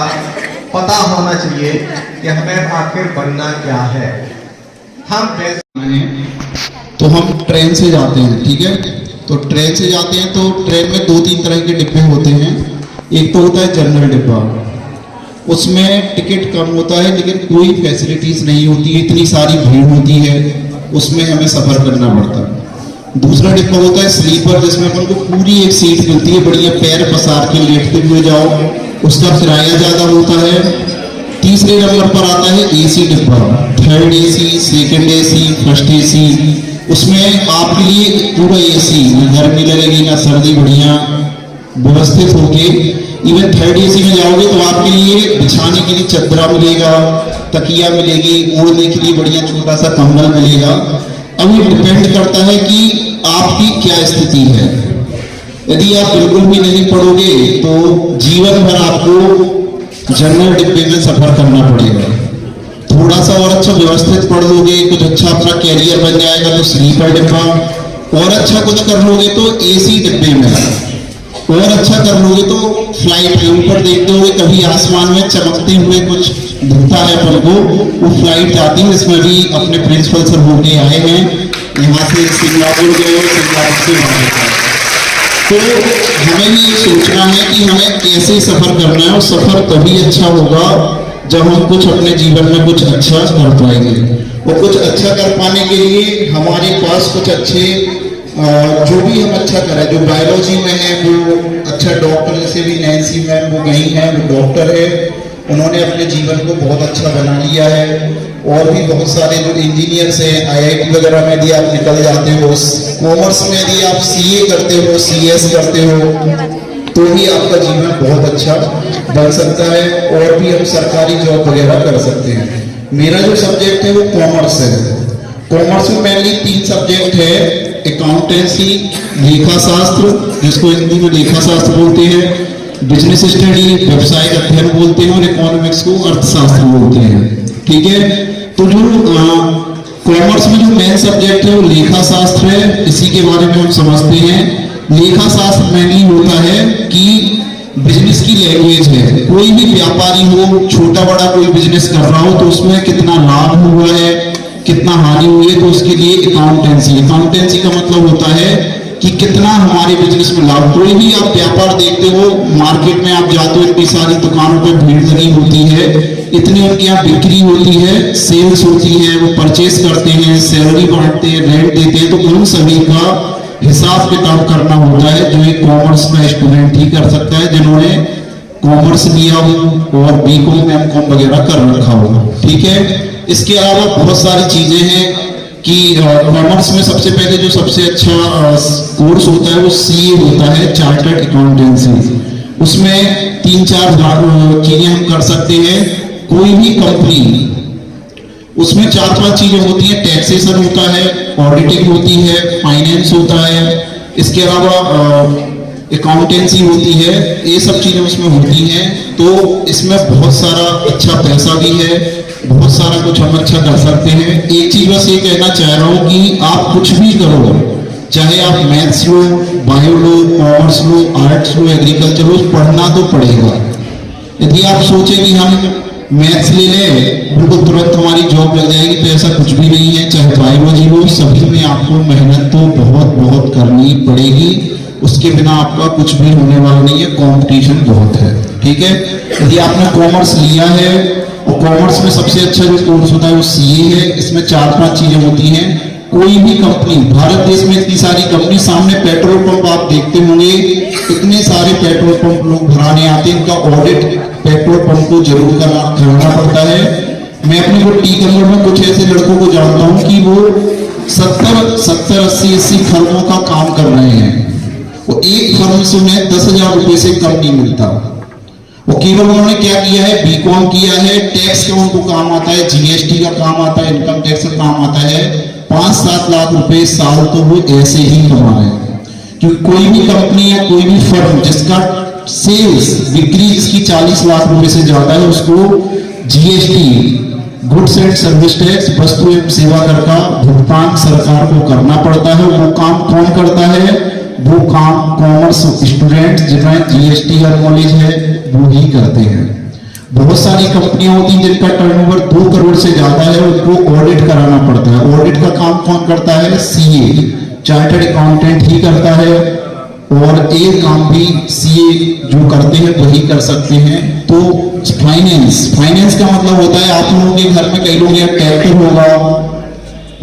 पता होना चाहिए कि हमें आखिर बनना क्या है। हम तो हम ट्रेन से जाते हैं, ठीक है। तो ट्रेन से जाते हैं तो ट्रेन में 2-3 तरह के डिब्बे होते हैं। एक तो होता है जनरल डिब्बा, उसमें टिकट कम होता है लेकिन कोई फैसिलिटीज नहीं होती है, इतनी सारी भीड़ होती है, उसमें हमें सफर करना पड़ता है। दूसरा डिब्बा होता है स्लीपर, जिसमें अपन को पूरी एक सीट मिलती है, बढ़िया पैर पसार के लेटते हुए जाओ, उसका किराया ज़्यादा होता है। तीसरे नंबर पर आता है AC डिब्बा, 3rd AC, 2nd AC, 1st AC। उसमें आपके लिए पूरा AC, ना गर्मी लगेगी ना सर्दी, बढ़िया व्यवस्थित होके। इवन 3rd AC में जाओगे तो आपके लिए बिछाने के लिए चद्दरा मिलेगा, तकिया मिलेगी, ओढ़ने के लिए बढ़िया छोटा सा कंबल मिलेगा। अब ये डिपेंड करता है कि आपकी क्या स्थिति है। यदि आप बिल्कुल भी नहीं पढ़ोगे तो जीवन भर आपको जनरल डिब्बे में सफर करना पड़ेगा। थोड़ा सा और अच्छा व्यवस्थित पढ़ लोगे, कुछ अच्छा अपना कैरियर बन जाएगा तो स्लीपर डिब्बा, और अच्छा कुछ कर लोगे तो AC डिब्बे में, और अच्छा कर लोगे तो फ्लाइट के ऊपर देखते होगे कभी आसमान में चमकते हुए कुछ दिखता है अपन को, वो फ्लाइट जाती है। इसमें भी अपने प्रिंसिपल सर होके आए हैं, यहाँ से सिंगापुर गए और सिंगापुर से वहाँ गए। तो हमें भी ये सोचना है कि हमें कैसे सफर करना है, और सफर तभी अच्छा होगा जब हम कुछ अपने जीवन में कुछ अच्छा कर पाएंगे। और कुछ अच्छा कर पाने के लिए हमारे पास कुछ अच्छे जो भी हम अच्छा करें, जो बायोलॉजी में है वो अच्छा डॉक्टर, जैसे भी नैन्सी मैम वो गई हैं, वो डॉक्टर है, उन्होंने अपने जीवन को बहुत अच्छा बना लिया है। और भी बहुत सारे जो इंजीनियर्स हैं, IIT वगैरह में यदि आप निकल जाते हो, कॉमर्स में यदि आप CA करते हो, CS करते हो, तो भी आपका जीवन बहुत अच्छा बन सकता है, और भी हम सरकारी जॉब वगैरह कर सकते हैं। मेरा जो सब्जेक्ट है वो कॉमर्स है, कॉमर्स में मेनली 3 सब्जेक्ट है, अकाउंटेंसी, लेखा शास्त्र जिसको हिंदी में लेखा शास्त्र बोलते हैं, बिजनेस स्टडी व्यवसायिक अध्ययन बोलते हैं, और इकोनॉमिक्स को अर्थशास्त्र बोलते हैं। ठीक है, तो जो कॉमर्स में जो मेन सब्जेक्ट है वो लेखा शास्त्र है, इसी के बारे में हम समझते हैं। लेखा शास्त्र मेनली होता है कि बिजनेस की लैंग्वेज है, कोई भी व्यापारी हो, छोटा बड़ा कोई बिजनेस कर रहा हो तो उसमें कितना लाभ हुआ है, कितना हानि हुई है, तो उसके लिए अकाउंटेंसी का मतलब होता है कि कितना हमारे बिजनेस में लाभ। कोई भी आप व्यापार देखते हो, मार्केट में आप जाते हो, इतनी सारी दुकानों पे भीड़ लगी होती है, इतनी उनके यहाँ बिक्री होती है, सेल्स होती है, वो परचेस करते हैं, सैलरी बांटते हैं, रेंट देते हैं, तो उन सभी का हिसाब किताब करना होता है, जो एक कॉमर्स का स्टूडेंट ही कर सकता है, जिन्होंने कॉमर्स लिया हो और बीकॉम एमकॉम वगैरह कर रखा हो। ठीक है, इसके अलावा बहुत सारी चीजें हैं कि कॉमर्स में सबसे पहले जो सबसे अच्छा कोर्स होता है वो सीए होता है, चार्टर्ड अकाउंटेंसी। उसमें 3-4 चीजें हम कर सकते हैं। कोई भी कंपनी, उसमें 4-5 चीजें होती हैं, टैक्सेशन होता है, ऑडिटिंग होती है, फाइनेंस होता है, इसके अलावा अकाउंटेंसी होती है, ये सब चीजें उसमें होती हैं। तो इसमें बहुत सारा अच्छा पैसा भी है, बहुत सारा कुछ हम अच्छा कर सकते हैं। एक चीज बस ये कहना चाह रहा हूँ कि आप कुछ भी करो, चाहे आप मैथ्स लो, बायो लो, कॉमर्स लो, आर्ट्स लो, एग्रीकल्चर लो, पढ़ना तो पड़ेगा। यदि आप सोचे कि हम मैथ्स ले लें बिल्कुल तुरंत हमारी जॉब लग जाएगी, तो ऐसा कुछ भी नहीं है। चाहे बायोलॉजी लो, सभी में आपको मेहनत तो बहुत बहुत करनी पड़ेगी, उसके बिना आपका कुछ भी होने वाला नहीं है, कंपटीशन बहुत है। ठीक है, यदि आपने कॉमर्स लिया है, और कॉमर्स में सबसे अच्छा जो कोर्स होता है वो सीए है। इसमें 4-5 चीजें होती हैं। कोई भी कंपनी, भारत देश में इतनी सारी कंपनी, सामने पेट्रोल पंप आप देखते होंगे, इतने सारे पेट्रोल पंप लोग भराने आते हैं, इनका ऑडिट पेट्रोल पंप को जरूर कराना पड़ता है। मैं अपने को टी कमर में कुछ ऐसे लड़कों को जानता हूँ कि वो 70, 80 फर्मों का काम कर रहे हैं, वो एक फर्म से उन्हें 10,000 रुपए से कम नहीं मिलता। वो केवल उन्होंने क्या किया है, बीकॉम किया है, टैक्स का उनको काम आता है, जीएसटी का काम आता है, इनकम टैक्स का काम आता है, 5-7 लाख रुपए साल तो वो ऐसे ही कमा रहे हैं। क्योंकि कोई भी कंपनी या कोई भी फर्म जिसका सेल्स, बिक्री जिसकी 40 लाख रुपए से ज्यादा है, उसको GST, goods and service tax, वस्तु एवं सेवा कर का भुगतान सरकार को करना पड़ता है। वो काम कौन करता है? वो काम कॉमर्स स्टूडेंट जिन्हें जीएसटी का नॉलेज है वो ही करते हैं। बहुत सारी कंपनियां होती हैं जिनका टर्नओवर 2 करोड़ से ज्यादा है, उनको ऑडिट कराना पड़ता है। ऑडिट का काम कौन करता है? सीए, चार्टर्ड अकाउंटेंट ही करता है, और एक काम भी सीए जो करते हैं वही कर सकते हैं। तो फाइनेंस का मतलब होता है, आप लोगों के घर में कई लोग यहाँ ट्रैक्टर होगा,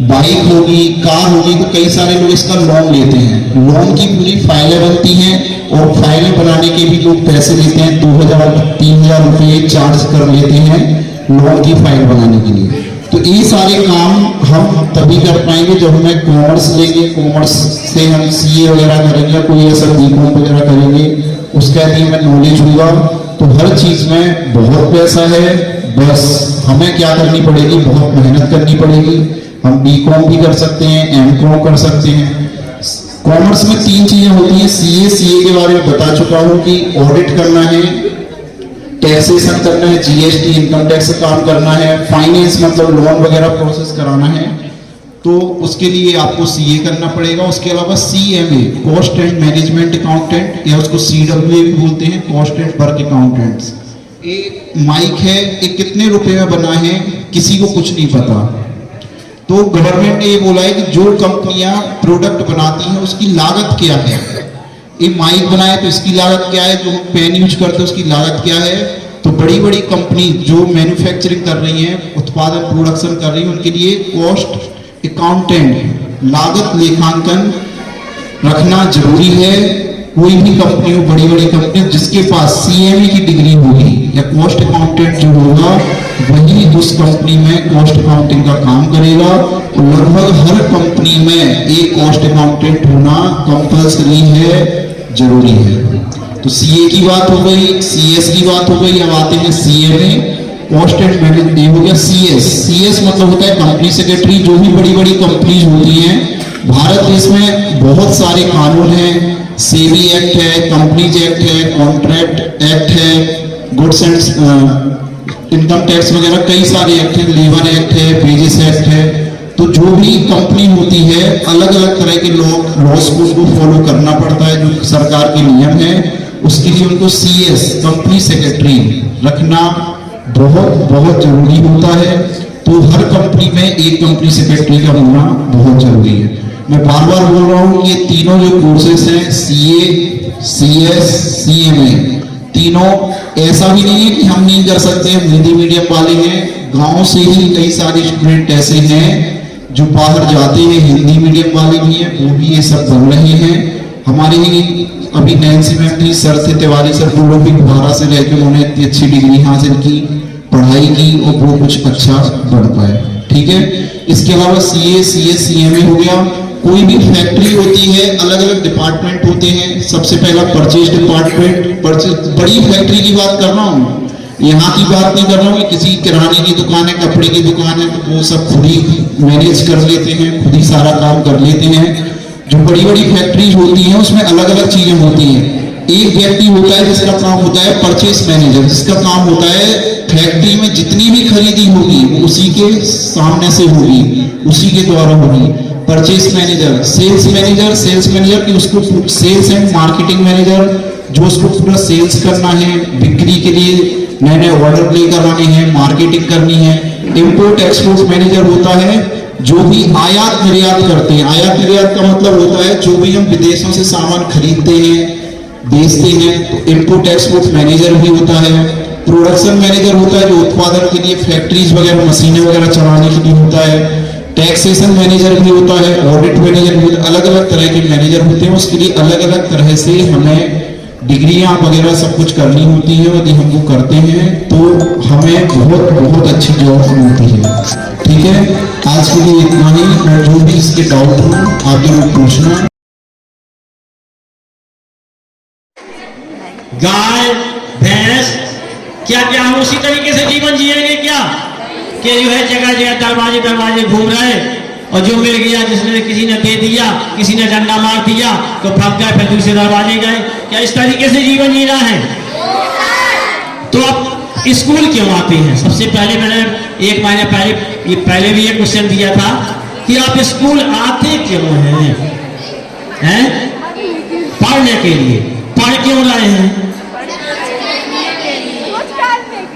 बाइक होगी, कार होगी, तो कई सारे लोग इसका लोन लेते हैं। लोन की पूरी फाइलें बनती हैं, और फाइलें बनाने के भी लोग पैसे लेते हैं, 2,000-3,000 रुपये चार्ज कर लेते हैं लोन की फाइल बनाने के लिए। तो ये सारे काम हम तभी कर पाएंगे जब हमें कॉमर्स लेंगे, कॉमर्स से हम सीए वगैरह करेंगे, कोई ऐसा बीकॉम वगैरह करेंगे, उसका यदि हमें नॉलेज होगा तो हर चीज में बहुत पैसा है। बस हमें क्या करनी पड़ेगी? बहुत मेहनत करनी पड़ेगी। हम बीकॉम भी कर सकते हैं, एमकॉम कर सकते हैं। कॉमर्स में 3 चीजें होती हैं। सीए के बारे में बता चुका हूं कि ऑडिट करना है, टैक्सेशन करना है, जीएसटी इनकम टैक्स का काम करना है, फाइनेंस मतलब लोन वगैरह प्रोसेस कराना है, तो उसके लिए आपको सीए करना पड़ेगा। उसके अलावा CMA, cost and management accountant, या उसको सीडब्ल्यूए भी बोलते हैं, कॉस्ट एंड वर्क अकाउंटेंट्स। एक माइक है, ये कितने रुपए में बना है किसी को कुछ नहीं पता। तो गवर्नमेंट ने ये बोला है कि जो कंपनियां प्रोडक्ट बनाती हैं उसकी लागत क्या है। ये माइक बनाए तो इसकी लागत क्या है, जो पेन यूज करते हैं उसकी लागत क्या है। तो बड़ी बड़ी कंपनी जो मैन्युफैक्चरिंग कर रही हैं, उत्पादन प्रोडक्शन कर रही हैं, उनके लिए कॉस्ट अकाउंटेंट, लागत लेखांकन रखना जरूरी है। कोई भी कंपनी हो, बड़ी बड़ी कंपनी, जिसके पास सीएमए की डिग्री होगी या कॉस्ट अकाउंटेंट जो होगा वही उस कंपनी में कॉस्ट अकाउंटिंग का काम करेगा। और लगभग हर कंपनी में एक कॉस्ट अकाउंटेंट होना कंपल्सरी है, जरूरी है। तो सीए की बात हो गई, सीएस की बात हो गई, अब आते हैं सीएमए। कॉस्ट एंड मैनेज, ये हो गया CS मतलब होता है कंपनी सेक्रेटरी। जो भी बड़ी बड़ी कंपनीज होती हैं भारत देश में, बहुत सारे कानून हैं, सेबी एक्ट है, कंपनीज एक्ट है, कॉन्ट्रैक्ट एक्ट है, गुड्स एंड इनकम टैक्स वगैरह कई सारे एक्ट हैं, लेबर एक्ट है, वेजेस एक्ट है। तो जो भी कंपनी होती है अलग अलग तरह के लॉस को उनको फॉलो करना पड़ता है, जो सरकार के नियम है उसके लिए उनको CS कंपनी सेक्रेटरी रखना बहुत जरूरी होता है। तो हर कंपनी में एक कंपनी सेक्रेटरी का होना बहुत जरूरी है। मैं बार बार बोल रहा हूँ ये तीनों जो कोर्सेस हैं CA, CS, CMA, तीनों ऐसा भी नहीं है कि हम नहीं कर सकते। हम हिंदी मीडियम वाले हैं, गांव से ही कई सारे स्टूडेंट ऐसे हैं जो बाहर जाते हैं, हिंदी मीडियम वाले भी हैं, वो भी ये सब बन रहे हैं। हमारे ही अभी नैन्सी मैम थी, सर थे तिवारी सर, वो लोग भी भारत से रहकर उन्होंने इतनी अच्छी डिग्री हासिल की, पढ़ाई की और वो कुछ अच्छा बढ़ पाए। ठीक है, इसके अलावा CA, CS, CMA हो गया। कोई भी फैक्ट्री होती है अलग अलग डिपार्टमेंट होते हैं। सबसे पहला परचेज डिपार्टमेंट, बड़ी फैक्ट्री की बात कर रहा हूँ, यहाँ की बात नहीं कर रहा हूँ कि किसी किराने की दुकान है, कपड़े की दुकान है, तो वो सब खुद ही मैनेज कर लेते हैं, खुद ही सारा काम कर लेते हैं। जो बड़ी बड़ी फैक्ट्रीज होती हैं उसमें अलग अलग चीजें होती हैं। एक व्यक्ति होता है जिसका काम होता है परचेस मैनेजर, जिसका काम होता है फैक्ट्री में जितनी भी खरीदी होगी वो उसी के सामने से होगी, उसी के द्वारा होगी। परचेस मैनेजर, सेल्स मैनेजर की उसको सेल्स एंड मार्केटिंग मैनेजर, जो उसको पूरा सेल्स करना है, बिक्री के लिए नए नए ऑर्डर लेकर आने हैं, मार्केटिंग करनी है। इंपोर्ट एक्सपोर्ट मैनेजर होता है जो भी आयात निर्यात करते हैं। आयात निर्यात का मतलब होता है जो भी हम विदेशों से सामान खरीदते हैं, बेचते हैं, तो इंपोर्ट एक्सपोर्ट मैनेजर भी होता है। प्रोडक्शन मैनेजर होता है जो उत्पादन के लिए फैक्ट्रीज वगैरह, मशीनें वगैरह चलाने के लिए होता है। टैक्सेशन मैनेजर भी होता है, ऑडिट मैनेजर भी होता है। अलग अलग तरह के मैनेजर होते हैं, उसके लिए अलग अलग तरह से हमें डिग्रियां वगैरह सब कुछ करनी होती है। यदि हम वो करते हैं तो हमें बहुत अच्छी जॉब मिलती है। ठीक है, आज के लिए इतना ही। और जो भी इसके डाउट हो आगे लोग पूछना। गाय भैंस क्या क्या हम उसी तरीके से जीवन जिएंगे क्या कि जो है जगह जगह दरवाजे घूम रहे और जो मिल गया जिसने किसी ने दे दिया, किसी ने डंडा मार दिया तो भाग गए, फिर दूसरे दरवाजे गए? क्या इस तरीके से जीवन जीना है? तो अब स्कूल क्यों आते हैं? सबसे पहले मैंने एक महीने पहले भी एक क्वेश्चन दिया था कि आप स्कूल आते क्यों हैं? पढ़ने के लिए। पढ़ क्यों रहे हैं?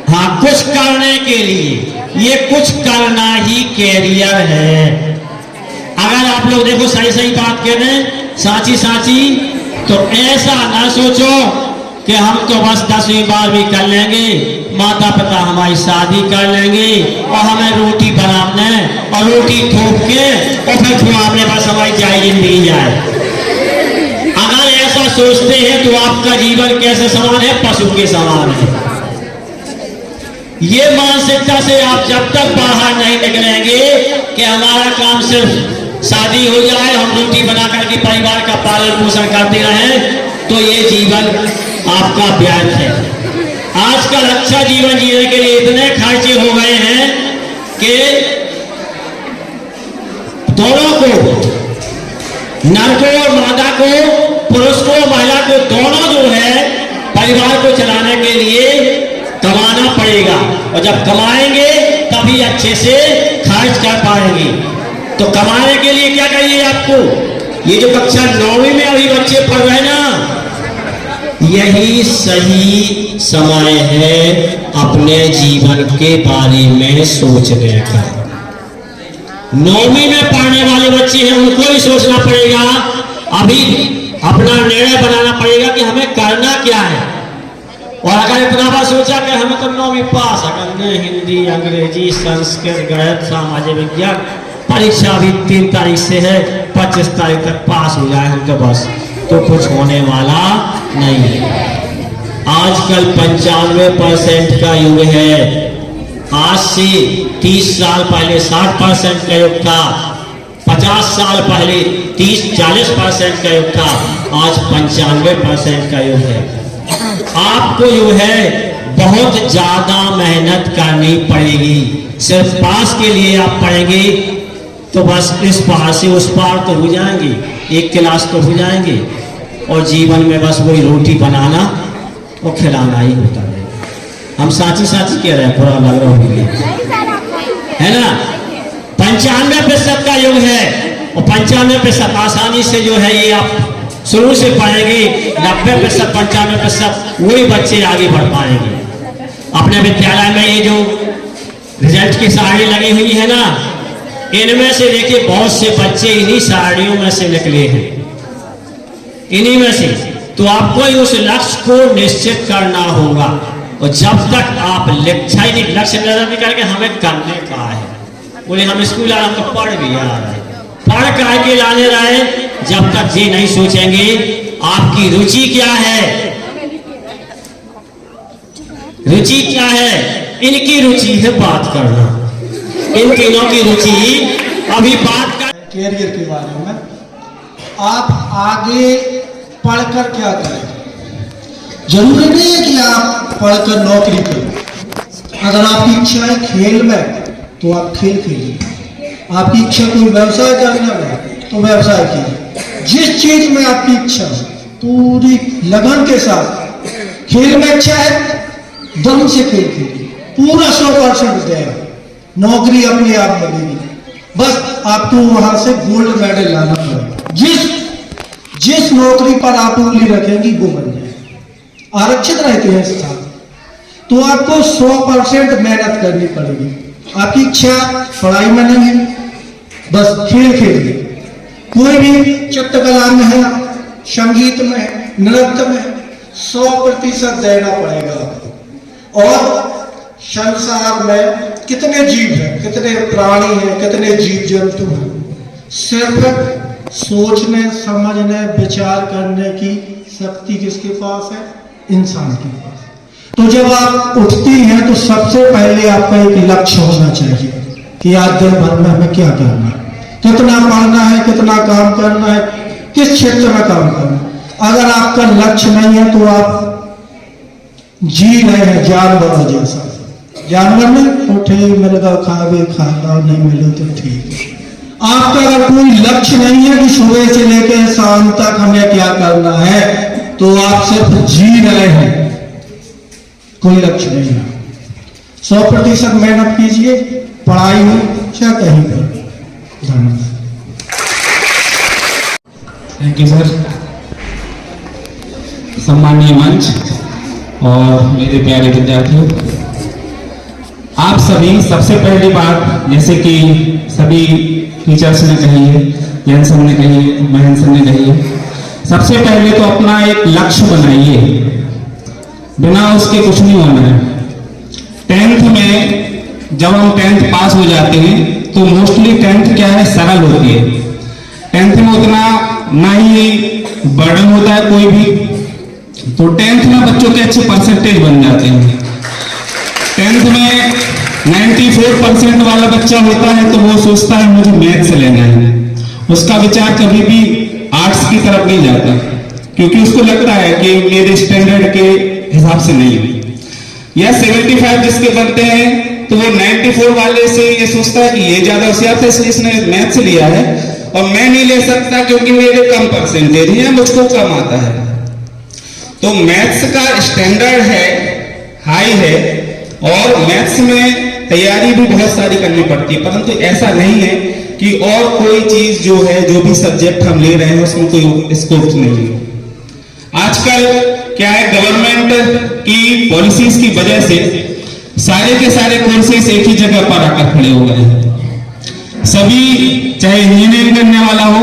हाँ, कुछ करने के लिए। ये कुछ करना ही कैरियर है। अगर आप लोग देखो सही बात कह रहे हैं, साची तो ऐसा ना सोचो कि हम तो बस 10वीं 12वीं कर लेंगे, माता पिता हमारी शादी कर लेंगे और हमें रोटी बनाने और रोटी थोप के और फिर खुआने बस हमारी जाए जिंदगी जाए। अगर ऐसा सोचते हैं तो आपका जीवन कैसे समान है? पशु के समान है। ये मानसिकता से आप जब तक बाहर नहीं निकलेंगे कि हमारा काम सिर्फ शादी हो जाए, हम रोटी बना करके परिवार का पालन पोषण करते रहें, तो ये जीवन आपका व्यर्थ है। आजकल अच्छा जीवन जीने के लिए इतने खर्चे हो गए हैं कि दोनों को, नर को और मादा को, पुरुष को महिला को, दोनों जो है परिवार को चलाने के लिए कमाना पड़ेगा और जब कमाएंगे तभी अच्छे से खर्च कर पाएंगे। तो कमाने के लिए क्या चाहिए आपको? ये जो कक्षा 9वीं में अभी बच्चे पढ़ रहे हैं ना, यही सही समय है अपने जीवन के बारे में सोचने का। 9वीं में पढ़ने वाले बच्चे हैं, उनको भी सोचना पड़ेगा, अभी अपना निर्णय बनाना पड़ेगा कि हमें करना क्या है। और अगर इतना बार सोचा कि हमें तो 9वीं पास है, हिंदी, अंग्रेजी, संस्कृत, गणित, सामाजिक विज्ञान परीक्षा भी 3 तारीख से है, 25 तारीख तक पास हो जाए हम तो बस, तो कुछ होने वाला नहीं है। आजकल 95% का युग है। आज से 30 साल पहले 60% का युग था, 50 साल पहले 30-40% का युग था, आज 95% का युग है। आपको जो है बहुत ज्यादा मेहनत करनी पड़ेगी। सिर्फ पास के लिए आप पढ़ेंगे तो बस इस पार से उस पार तो हो जाएंगे, एक क्लास तो हो जाएंगे, और जीवन में बस वही रोटी बनाना और खिलाना ही होता है। हम साथी कह रहे हैं, बुरा लग रहा है ना। 95% का युग है, और 95% आसानी से जो है ये आप शुरू से पढ़ेंगे। 90% 95% वही बच्चे आगे बढ़ पाएंगे। अपने विद्यालय में ये जो रिजल्ट की साड़ी लगी हुई है ना, इनमें से देखिए बहुत से बच्चे इन्हीं साड़ियों में से निकले हैं, इन्हीं में से। तो आपको उस लक्ष्य को निश्चित करना होगा, और जब तक आप लक्ष्य निर्धारित नहीं करके हमें करने का है, बोले हम स्कूल आ रहे तो पढ़ भी आ रहे, पढ़ करके लाने रहे, जब तक ये नहीं सोचेंगे आपकी रुचि क्या है, रुचि क्या है। इनकी रुचि है बात करना, इन तीनों की रुचि अभी बात कर। कैरियर के बारे में आप आगे पढ़कर क्या करें, जरूरी नहीं है कि आप पढ़कर नौकरी करें। अगर आपकी इच्छा है खेल में तो आप खेल खेलिए, आपकी इच्छा कोई व्यवसाय करने में तो व्यवसाय कीजिए। जिस चीज में आपकी इच्छा है पूरी लगन के साथ, खेल में इच्छा है दम से खेल खेलिए, पूरा 100% देगा, नौकरी अपने आप मिलेगी। बस आपको वहां से गोल्ड मेडल लाना पड़ेगा। जिस नौकरी पर आप उंगली रखेंगी वो बन जाएगी। आरक्षित रहते हैं स्थान, तो आपको 100% मेहनत करनी पड़ेगी। आपकी इच्छा पढ़ाई में नहीं है, बस खेल खेलिए। कोई भी चित्रकला में है, संगीत में है, नृत्य में है, 100% देना पड़ेगा आपको। और संसार में कितने जीव हैं, कितने प्राणी हैं, कितने जीव जंतु हैं, सिर्फ सोचने समझने विचार करने की शक्ति किसके पास है? इंसान के पास। तो जब आप उठती हैं तो सबसे पहले आपका एक लक्ष्य होना चाहिए कि आज दिन भर में हमें क्या करना है, कितना पढ़ना है, कितना काम करना है, किस क्षेत्र में काम करना है। अगर आपका लक्ष्य नहीं है तो आप जी रहे हैं जानवरों जैसा। जानवर में उठे मिलेगा खावे खाता, नहीं मिले तो ठीक है। आपका अगर कोई लक्ष्य नहीं है कि सुबह से लेकर शाम तक हमें क्या करना है, तो आप सिर्फ जी रहे हैं, कोई लक्ष्य नहीं है। 100% मेहनत कीजिए, पढ़ाई हो चाहे कहीं पर। धन्यवाद। Thank you sir. सम्मानीय मंच और मेरे प्यारे विद्यार्थियों, आप सभी, सबसे पहली बात जैसे कि सभी टीचर्स ने कही है, जैन सर ने कही है, महेंद्र सर ने कही है, सबसे पहले तो अपना एक लक्ष्य बनाइए, बिना उसके कुछ नहीं होना है। 10th में जब हम 10th पास हो जाते हैं तो मोस्टली 10th क्या है, सरल होती है। 10th में उतना ना ही बर्डन होता है कोई भी, तो 10th में बच्चों के अच्छे परसेंटेज बन जाते हैं। 10th में 94% वाला बच्चा होता है तो वो सोचता है मुझे मैथ से लेना है, उसका विचार कभी भी आर्ट्स की तरफ नहीं जाता, क्योंकि उसको लगता है कि मेरे स्टैंडर्ड के हिसाब से नहीं है। या 75 जिसके बनते हैं तो वो 94 वाले से ये सोचता है कि ये ज्यादा होशियार था इसलिए इसने मैथ से लिया है, और मैं नहीं ले सकता क्योंकि मेरे कम परसेंटेज है, मुझको कम आता है। तो मैथ्स का स्टैंडर्ड है, हाई है, और मैथ्स में तैयारी भी बहुत सारी करनी पड़ती है, परंतु ऐसा नहीं है कि और कोई चीज जो है, जो भी सब्जेक्ट हम ले रहे हैं उसमें कोई स्कोप नहीं है। आजकल क्या है, गवर्नमेंट की पॉलिसीज की वजह से सारे के सारे कोर्सेज एक ही जगह पर आकर खड़े हो गए हैं। सभी, चाहे इंजीनियरिंग करने वाला हो,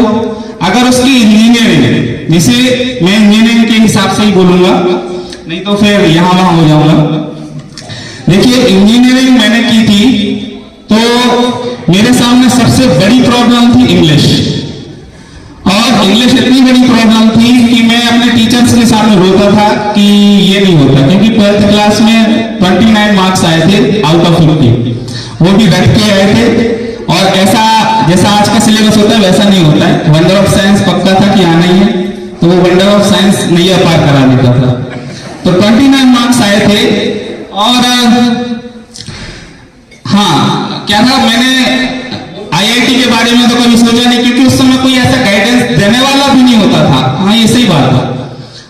अगर उसकी इंजीनियरिंग, जिसे मैं इंजीनियरिंग के हिसाब से ही बोलूंगा, नहीं तो फिर यहां वहां हो जाऊंगा। देखिए, इंजीनियरिंग मैंने की थी तो मेरे सामने सबसे बड़ी प्रॉब्लम थी इंग्लिश, और इंग्लिश इतनी बड़ी प्रॉब्लम थी कि मैं अपने टीचर्स के सामने रोता था कि ये नहीं होता, क्योंकि 12th क्लास में 29 मार्क्स आए थे आउट ऑफ 50, वो भी रट के आए थे। और ऐसा जैसा आज का सिलेबस होता है वैसा नहीं होता है। वंडर ऑफ साइंस पक्का था कि आना ही है, तो वो वंडर ऑफ साइंस नैया पार करा देता था। तो 29 मार्क्स आए थे, और हाँ क्या था, मैंने आईआईटी के बारे में तो कभी सोचा नहीं, क्योंकि उस समय कोई ऐसा गाइडेंस देने वाला भी नहीं होता था। हाँ ये सही बात है,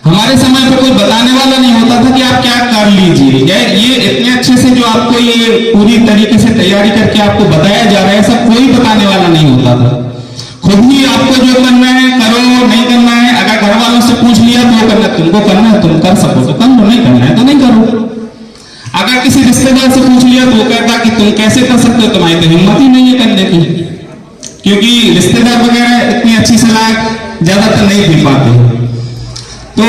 हमारे समय पे कोई बताने वाला नहीं होता था कि आप क्या कर लीजिए, ये इतने अच्छे से जो आपको ये पूरी तरीके से तैयारी करके आपको बताया जा रहा है, ऐसा कोई बताने वाला नहीं होता था। खुद ही आपको जो करना है करो, नहीं करना है अगर घर वालों से पूछ लिया तो करना, तुमको करना है तुम कर सको तो कर लो, नहीं करना है तो नहीं करो। अगर किसी रिश्तेदार से पूछ लिया तो वो कहता कि तुम कैसे कर सकते हो, तुम्हारी तो हिम्मत ही नहीं है करने की, क्योंकि रिश्तेदार वगैरह इतनी अच्छी सलाह ज्यादातर नहीं दे पाते। तो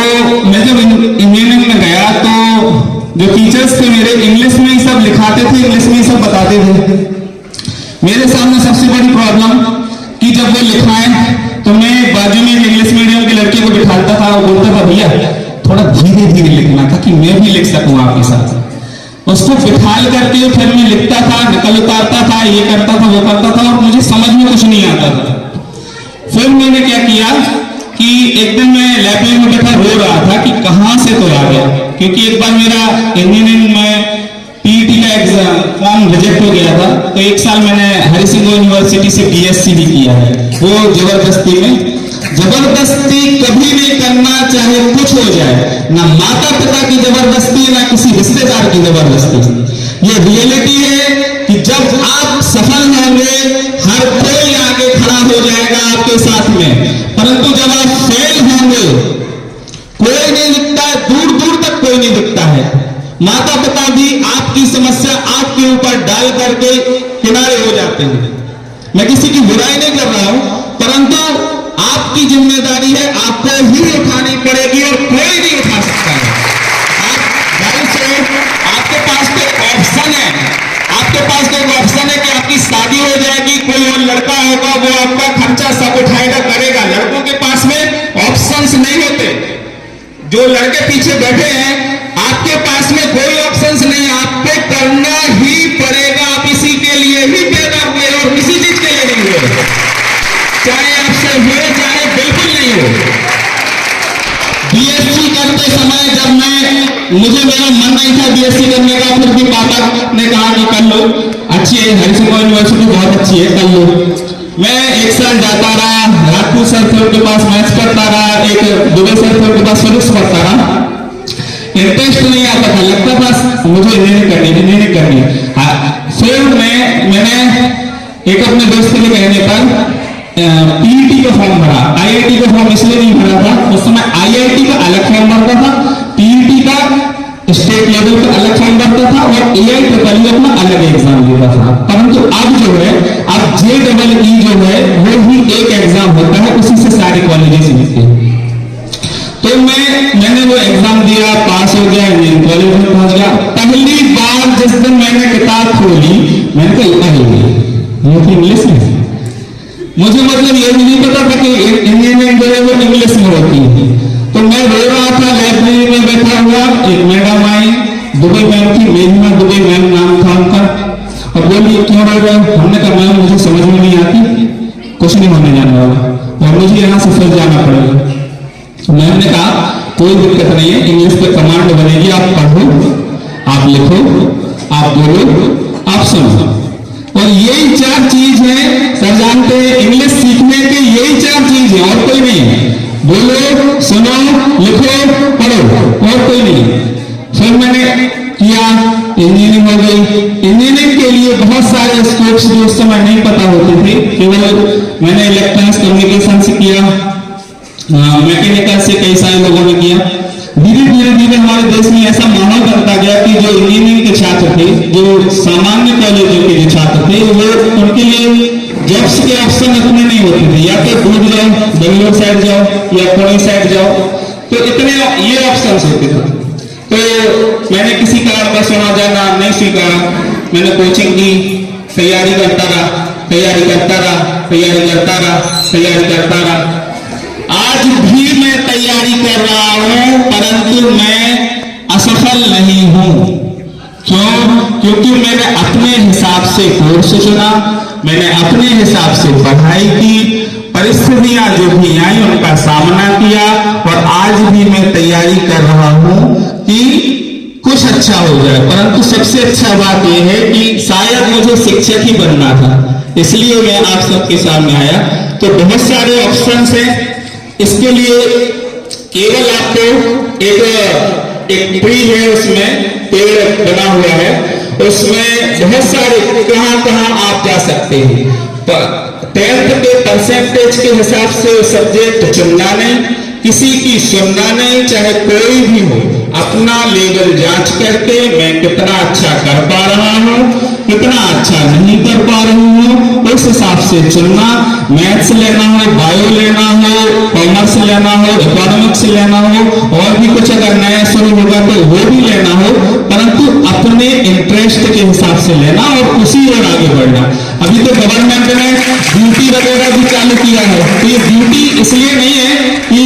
मैं जब इंजीनियरिंग में गया तो जो टीचर्स थे मेरे, इंग्लिश में ही सब लिखाते थे, इंग्लिश में ही सब बताते थे। मेरे सामने सबसे बड़ी प्रॉब्लम कि जब वो लिखाएं तो मैं बाजू में इंग्लिश मीडियम के लड़के को बिठाता था और बोलता था भैया थोड़ा धीरे धीरे लिखना था कि मैं भी लिख सकूं आपके साथ। उसको बिठाल करके फिर मैं लिखता था, नकल उतारता था, ये करता था वो करता था और मुझे समझ में कुछ नहीं आता था। फिर मैंने क्या किया कि एक दिन मैं लाइब्रेरी में बैठा रो रहा था कि कहां से तो आ गया, क्योंकि एक बार मेरा इंजीनियरिंग में पीईटी का एग्जाम फॉर्म रिजेक्ट हो गया था। तो एक साल मैंने हरि सिंह यूनिवर्सिटी से बीएससी भी किया है, वो जबरदस्ती में। जबरदस्ती कभी नहीं करना, चाहे कुछ हो जाए, ना माता पिता की जबरदस्ती ना किसी रिश्तेदार की जबरदस्ती। ये रियलिटी है कि जब आप सफल होंगे हर कोई आगे खड़ा हो जाएगा आपके साथ में, परंतु जब आप फेल होंगे कोई नहीं दिखता है, दूर दूर तक कोई नहीं दिखता है। माता पिता भी आपकी समस्या आपके ऊपर डाल करके किनारे हो जाते हैं। मैं किसी की बुराई नहीं कर रहा हूं, परंतु आपकी जिम्मेदारी है, आपको ही उठानी पड़ेगी और कोई नहीं उठा सकता है। आप घर से, आपके पास कोई ऑप्शन है, आपके पास कोई ऑप्शन है कि आपकी शादी हो जाएगी, कोई और लड़का होगा वो आपका खर्चा सब उठाएगा करेगा। लड़कों के पास में ऑप्शंस नहीं होते। जो लड़के पीछे बैठे हैं आपके पास में कोई ऑप्शंस नहीं, आपको करना ही पड़ेगा। आप इसी के लिए ही पैदा हुए और किसी चीज के लिए नहीं हुए, चाहे आपसे हुए चाहे बिल्कुल नहीं हो। बीएससी करते समय जब मुझे मेरा मन नहीं था बीएससी करने का, फिर भी पापा ने कहा कि कर लो, अच्छी है, हरि सिंह यूनिवर्सिटी बहुत अच्छी है, कर लो। मैं एक साल जाता रहा, राजपूत सर थे उनके पास मैथ्स पढ़ता रहा, एक दुबे सर थे उनके पास फिजिक्स पढ़ता रहा। इंटरेस्ट नहीं आता था, लगता था मुझे इंजीनियरिंग करनी है। फिर मैंने एक अपने दोस्त के कहने पर पीईटी का फॉर्म भरा। आईआईटी का फॉर्म इसलिए नहीं भरा था, उस समय आईआईटी का अलग फॉर्म भरता था, पीईटी का स्टेट लेवल का अलग फॉर्म भरता था और एआईईई अपना अलग एग्जाम देता था। परंतु अब जो है, अब JEE जो है वो ही एक एग्जाम होता है, उसी से सारे कॉलेजेस मिलते हैं। तो मैंने वो एग्जाम दिया, पास हो गया, इंजीनियरिंग कॉलेज में पहुंच गया। पहली बार जिस दिन मैंने किताब खोली मैंने कहा ये तो इंग्लिश में, मुझे मतलब ये नहीं पता था कि इंजीनियरिंग जो है वो इंग्लिश में होती है। तो मैं रो रहा था लाइब्रेरी में बैठा हुआ, एक मैडम आई, दुबई मैम थी, मेघना दुबई मैम नाम था उनका, और बोली क्यों रो रहे हो? हमने कहा मैम मुझे समझ में नहीं आती, कुछ नहीं होने जाने वाला और मुझे यहाँ से फिर जाना पड़ेगा। मैम ने कहा कोई दिक्कत नहीं है, इंग्लिश पे कमांड बनेगी, आप पढ़ो, आप लिखो, आप बोलो, आप सुनो। और यही चार चीज है, सर जानते हैं इंग्लिश सीखने के यही चार चीज है और कोई नहीं है। बोलो, सुनो, लिखो, पढ़ो, और कोई नहीं। फिर मैंने किया, इंजीनियरिंग हो गई। इंजीनियरिंग के लिए बहुत सारे स्कोप्स जो उस समय नहीं पता होते थे, केवल मैंने इलेक्ट्रॉनिक्स कम्युनिकेशन से किया, मैकेनिकल से कई सारे लोगों ने किया। धीरे धीरे हमारे देश में ऐसा माहौल बनता गया कि जो इंजीनियरिंग के छात्र थे, जो सामान्य कॉलेजों के जो छात्र थे, वो उनके लिए जॉब्स के ऑप्शन इतने नहीं होते थे, या तो दूर जाओ, बेंगलोर साइड जाओ या पुणे साइड जाओ, तो इतने ये ऑप्शन होते थे। तो मैंने किसी कारण का सुना जाना नहीं सीखा, मैंने कोचिंग की, तैयारी करता रहा, तैयारी करता रहा, तैयारी करता रहा, तैयारी करता रहा। आज भी मैं तैयारी कर रहा हूं, परंतु मैं असफल नहीं हूं। क्यों? क्योंकि मैंने अपने हिसाब से कोर्स चुना, मैंने अपने हिसाब से पढ़ाई की, परिस्थितियां जो भी आई उनका सामना किया और आज भी मैं तैयारी कर रहा हूं कि कुछ अच्छा हो जाए। परंतु सबसे अच्छा बात यह है कि शायद मुझे शिक्षक ही बनना था, इसलिए मैं आप सबके सामने आया। तो बहुत सारे ऑप्शंस हैं, इसके लिए केवल आपको एक ट्री है, उसमें पेड़ बना हुआ है, उसमें बहुत सारे कहां आप जा सकते हैं। 10th के परसेंटेज के हिसाब से सब्जेक्ट चुनना नहीं, किसी की सुनना नहीं, चाहे कोई भी हो, अपना लेवल जांच करके मैं कितना अच्छा कर पा रहा हूं, कितना अच्छा नहीं कर पा रही हूं, उस हिसाब से चुनना। मैथ्स लेना हो, बायो लेना हो, कॉमर्स लेना हो, इकोनॉमिक्स लेना हो, और भी कुछ अगर नया शुरू होगा तो वो भी लेना हो, परंतु अपने इंटरेस्ट के हिसाब से लेना और उसी ओर आगे बढ़ना। अभी तो गवर्नमेंट ने ड्यूटी वगैरह भी चालू किया है, तो ये ड्यूटी इसलिए नहीं है कि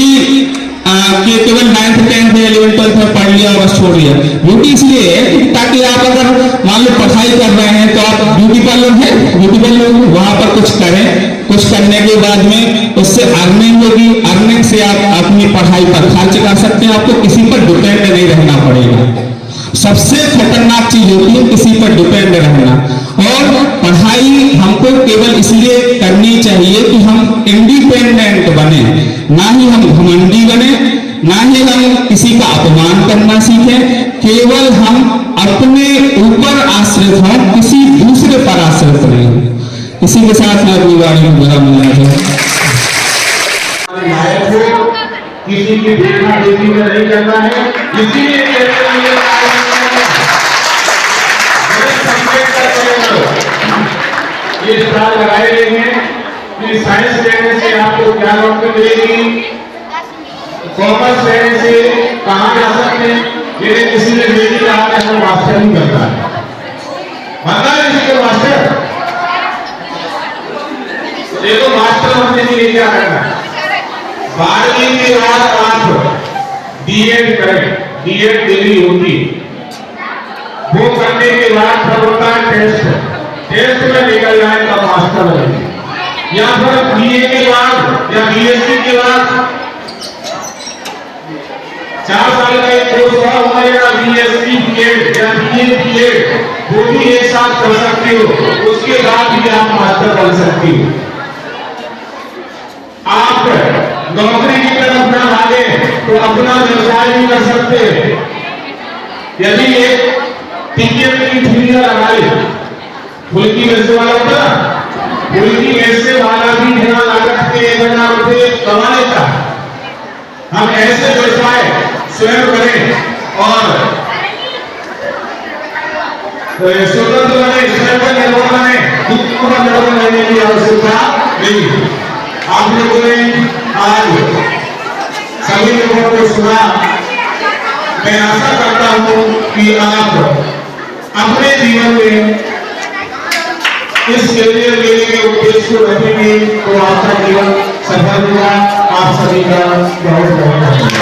केवल 9th 10th 11th 12th में पढ़ लिया और बस छोड़ दिया। ड्यूटी इसलिए है ताकि आप अगर मान लो पढ़ाई कर रहे हैं तो आप ब्यूटी पार्लर है, ब्यूटी पार्लर वहां पर कुछ करें, कुछ करने के बाद में उससे अर्निंग होगी, अर्निंग से आप अपनी पढ़ाई पर खर्च कर सकते हैं, आपको किसी पर डिपेंड नहीं रहना पड़ेगा। सबसे खतरनाक चीज होती है किसी पर डिपेंड रहना। और पढ़ाई हमको केवल इसलिए करनी चाहिए कि हम इंडिपेंडेंट बने, ना ही हम घमंडी बने, ना ही हम किसी का अपमान करना सीखें, केवल हम अपने ऊपर आश्रित हों, किसी दूसरे पर आश्रित नहीं हो। इसी के साथ मैं अपनी वाणी में विराम देना चाहूंगा। किसी की देखा देखी में नहीं करना है, इसीलिए ये स्टार लगाए गए हैं कि साइंस लेने से आपको क्या नौकरी मिलेगी, कॉमर्स लेने से कहाँ जा सकते हैं। यदि किसी ने नहीं कहा कि हम मास्टर नहीं करता है, बनना है किसी को मास्टर, देखो मास्टर बनने के लिए क्या करना है, 12वीं के बाद आप बीएड करें, बीएड डिग्री होती, वो करने के बाद फिर होता है टेस्ट, टेस्ट में निकल जाए तब मास्टर बने, या फिर बीए के बाद या बीएससी के बाद 4 साल का एक कोर्स हुआ या बीएससी बीएड या बीए बीएड, वो भी एक साथ कर सकती हो, उसके बाद भी आप मास्टर बन सकती हो। आप नौकरी की तरफ न भागे तो अपना व्यवसाय भी कर सकते हैं। यदि एक टिकट की ठुलिया लगाई, फुल्की मिर्च वाला होता है, फुल्की मिर्च से वाला भी बिना लागत के 1,000 रुपये कमा लेता है। हम ऐसे व्यवसाय स्वयं करें और स्वतंत्र बने, स्वयं पर निर्भर बने, दूसरों पर निर्भर रहने की आवश्यकता नहीं। आप लोगों ने आज सभी लोगों को सुना, मैं आशा करता हूं कि आप अपने जीवन में इस कैरियर लेने के उद्देश्य को रखेंगे तो आपका जीवन सफल होगा। आप सभी का बहुत बहुत धन्यवाद।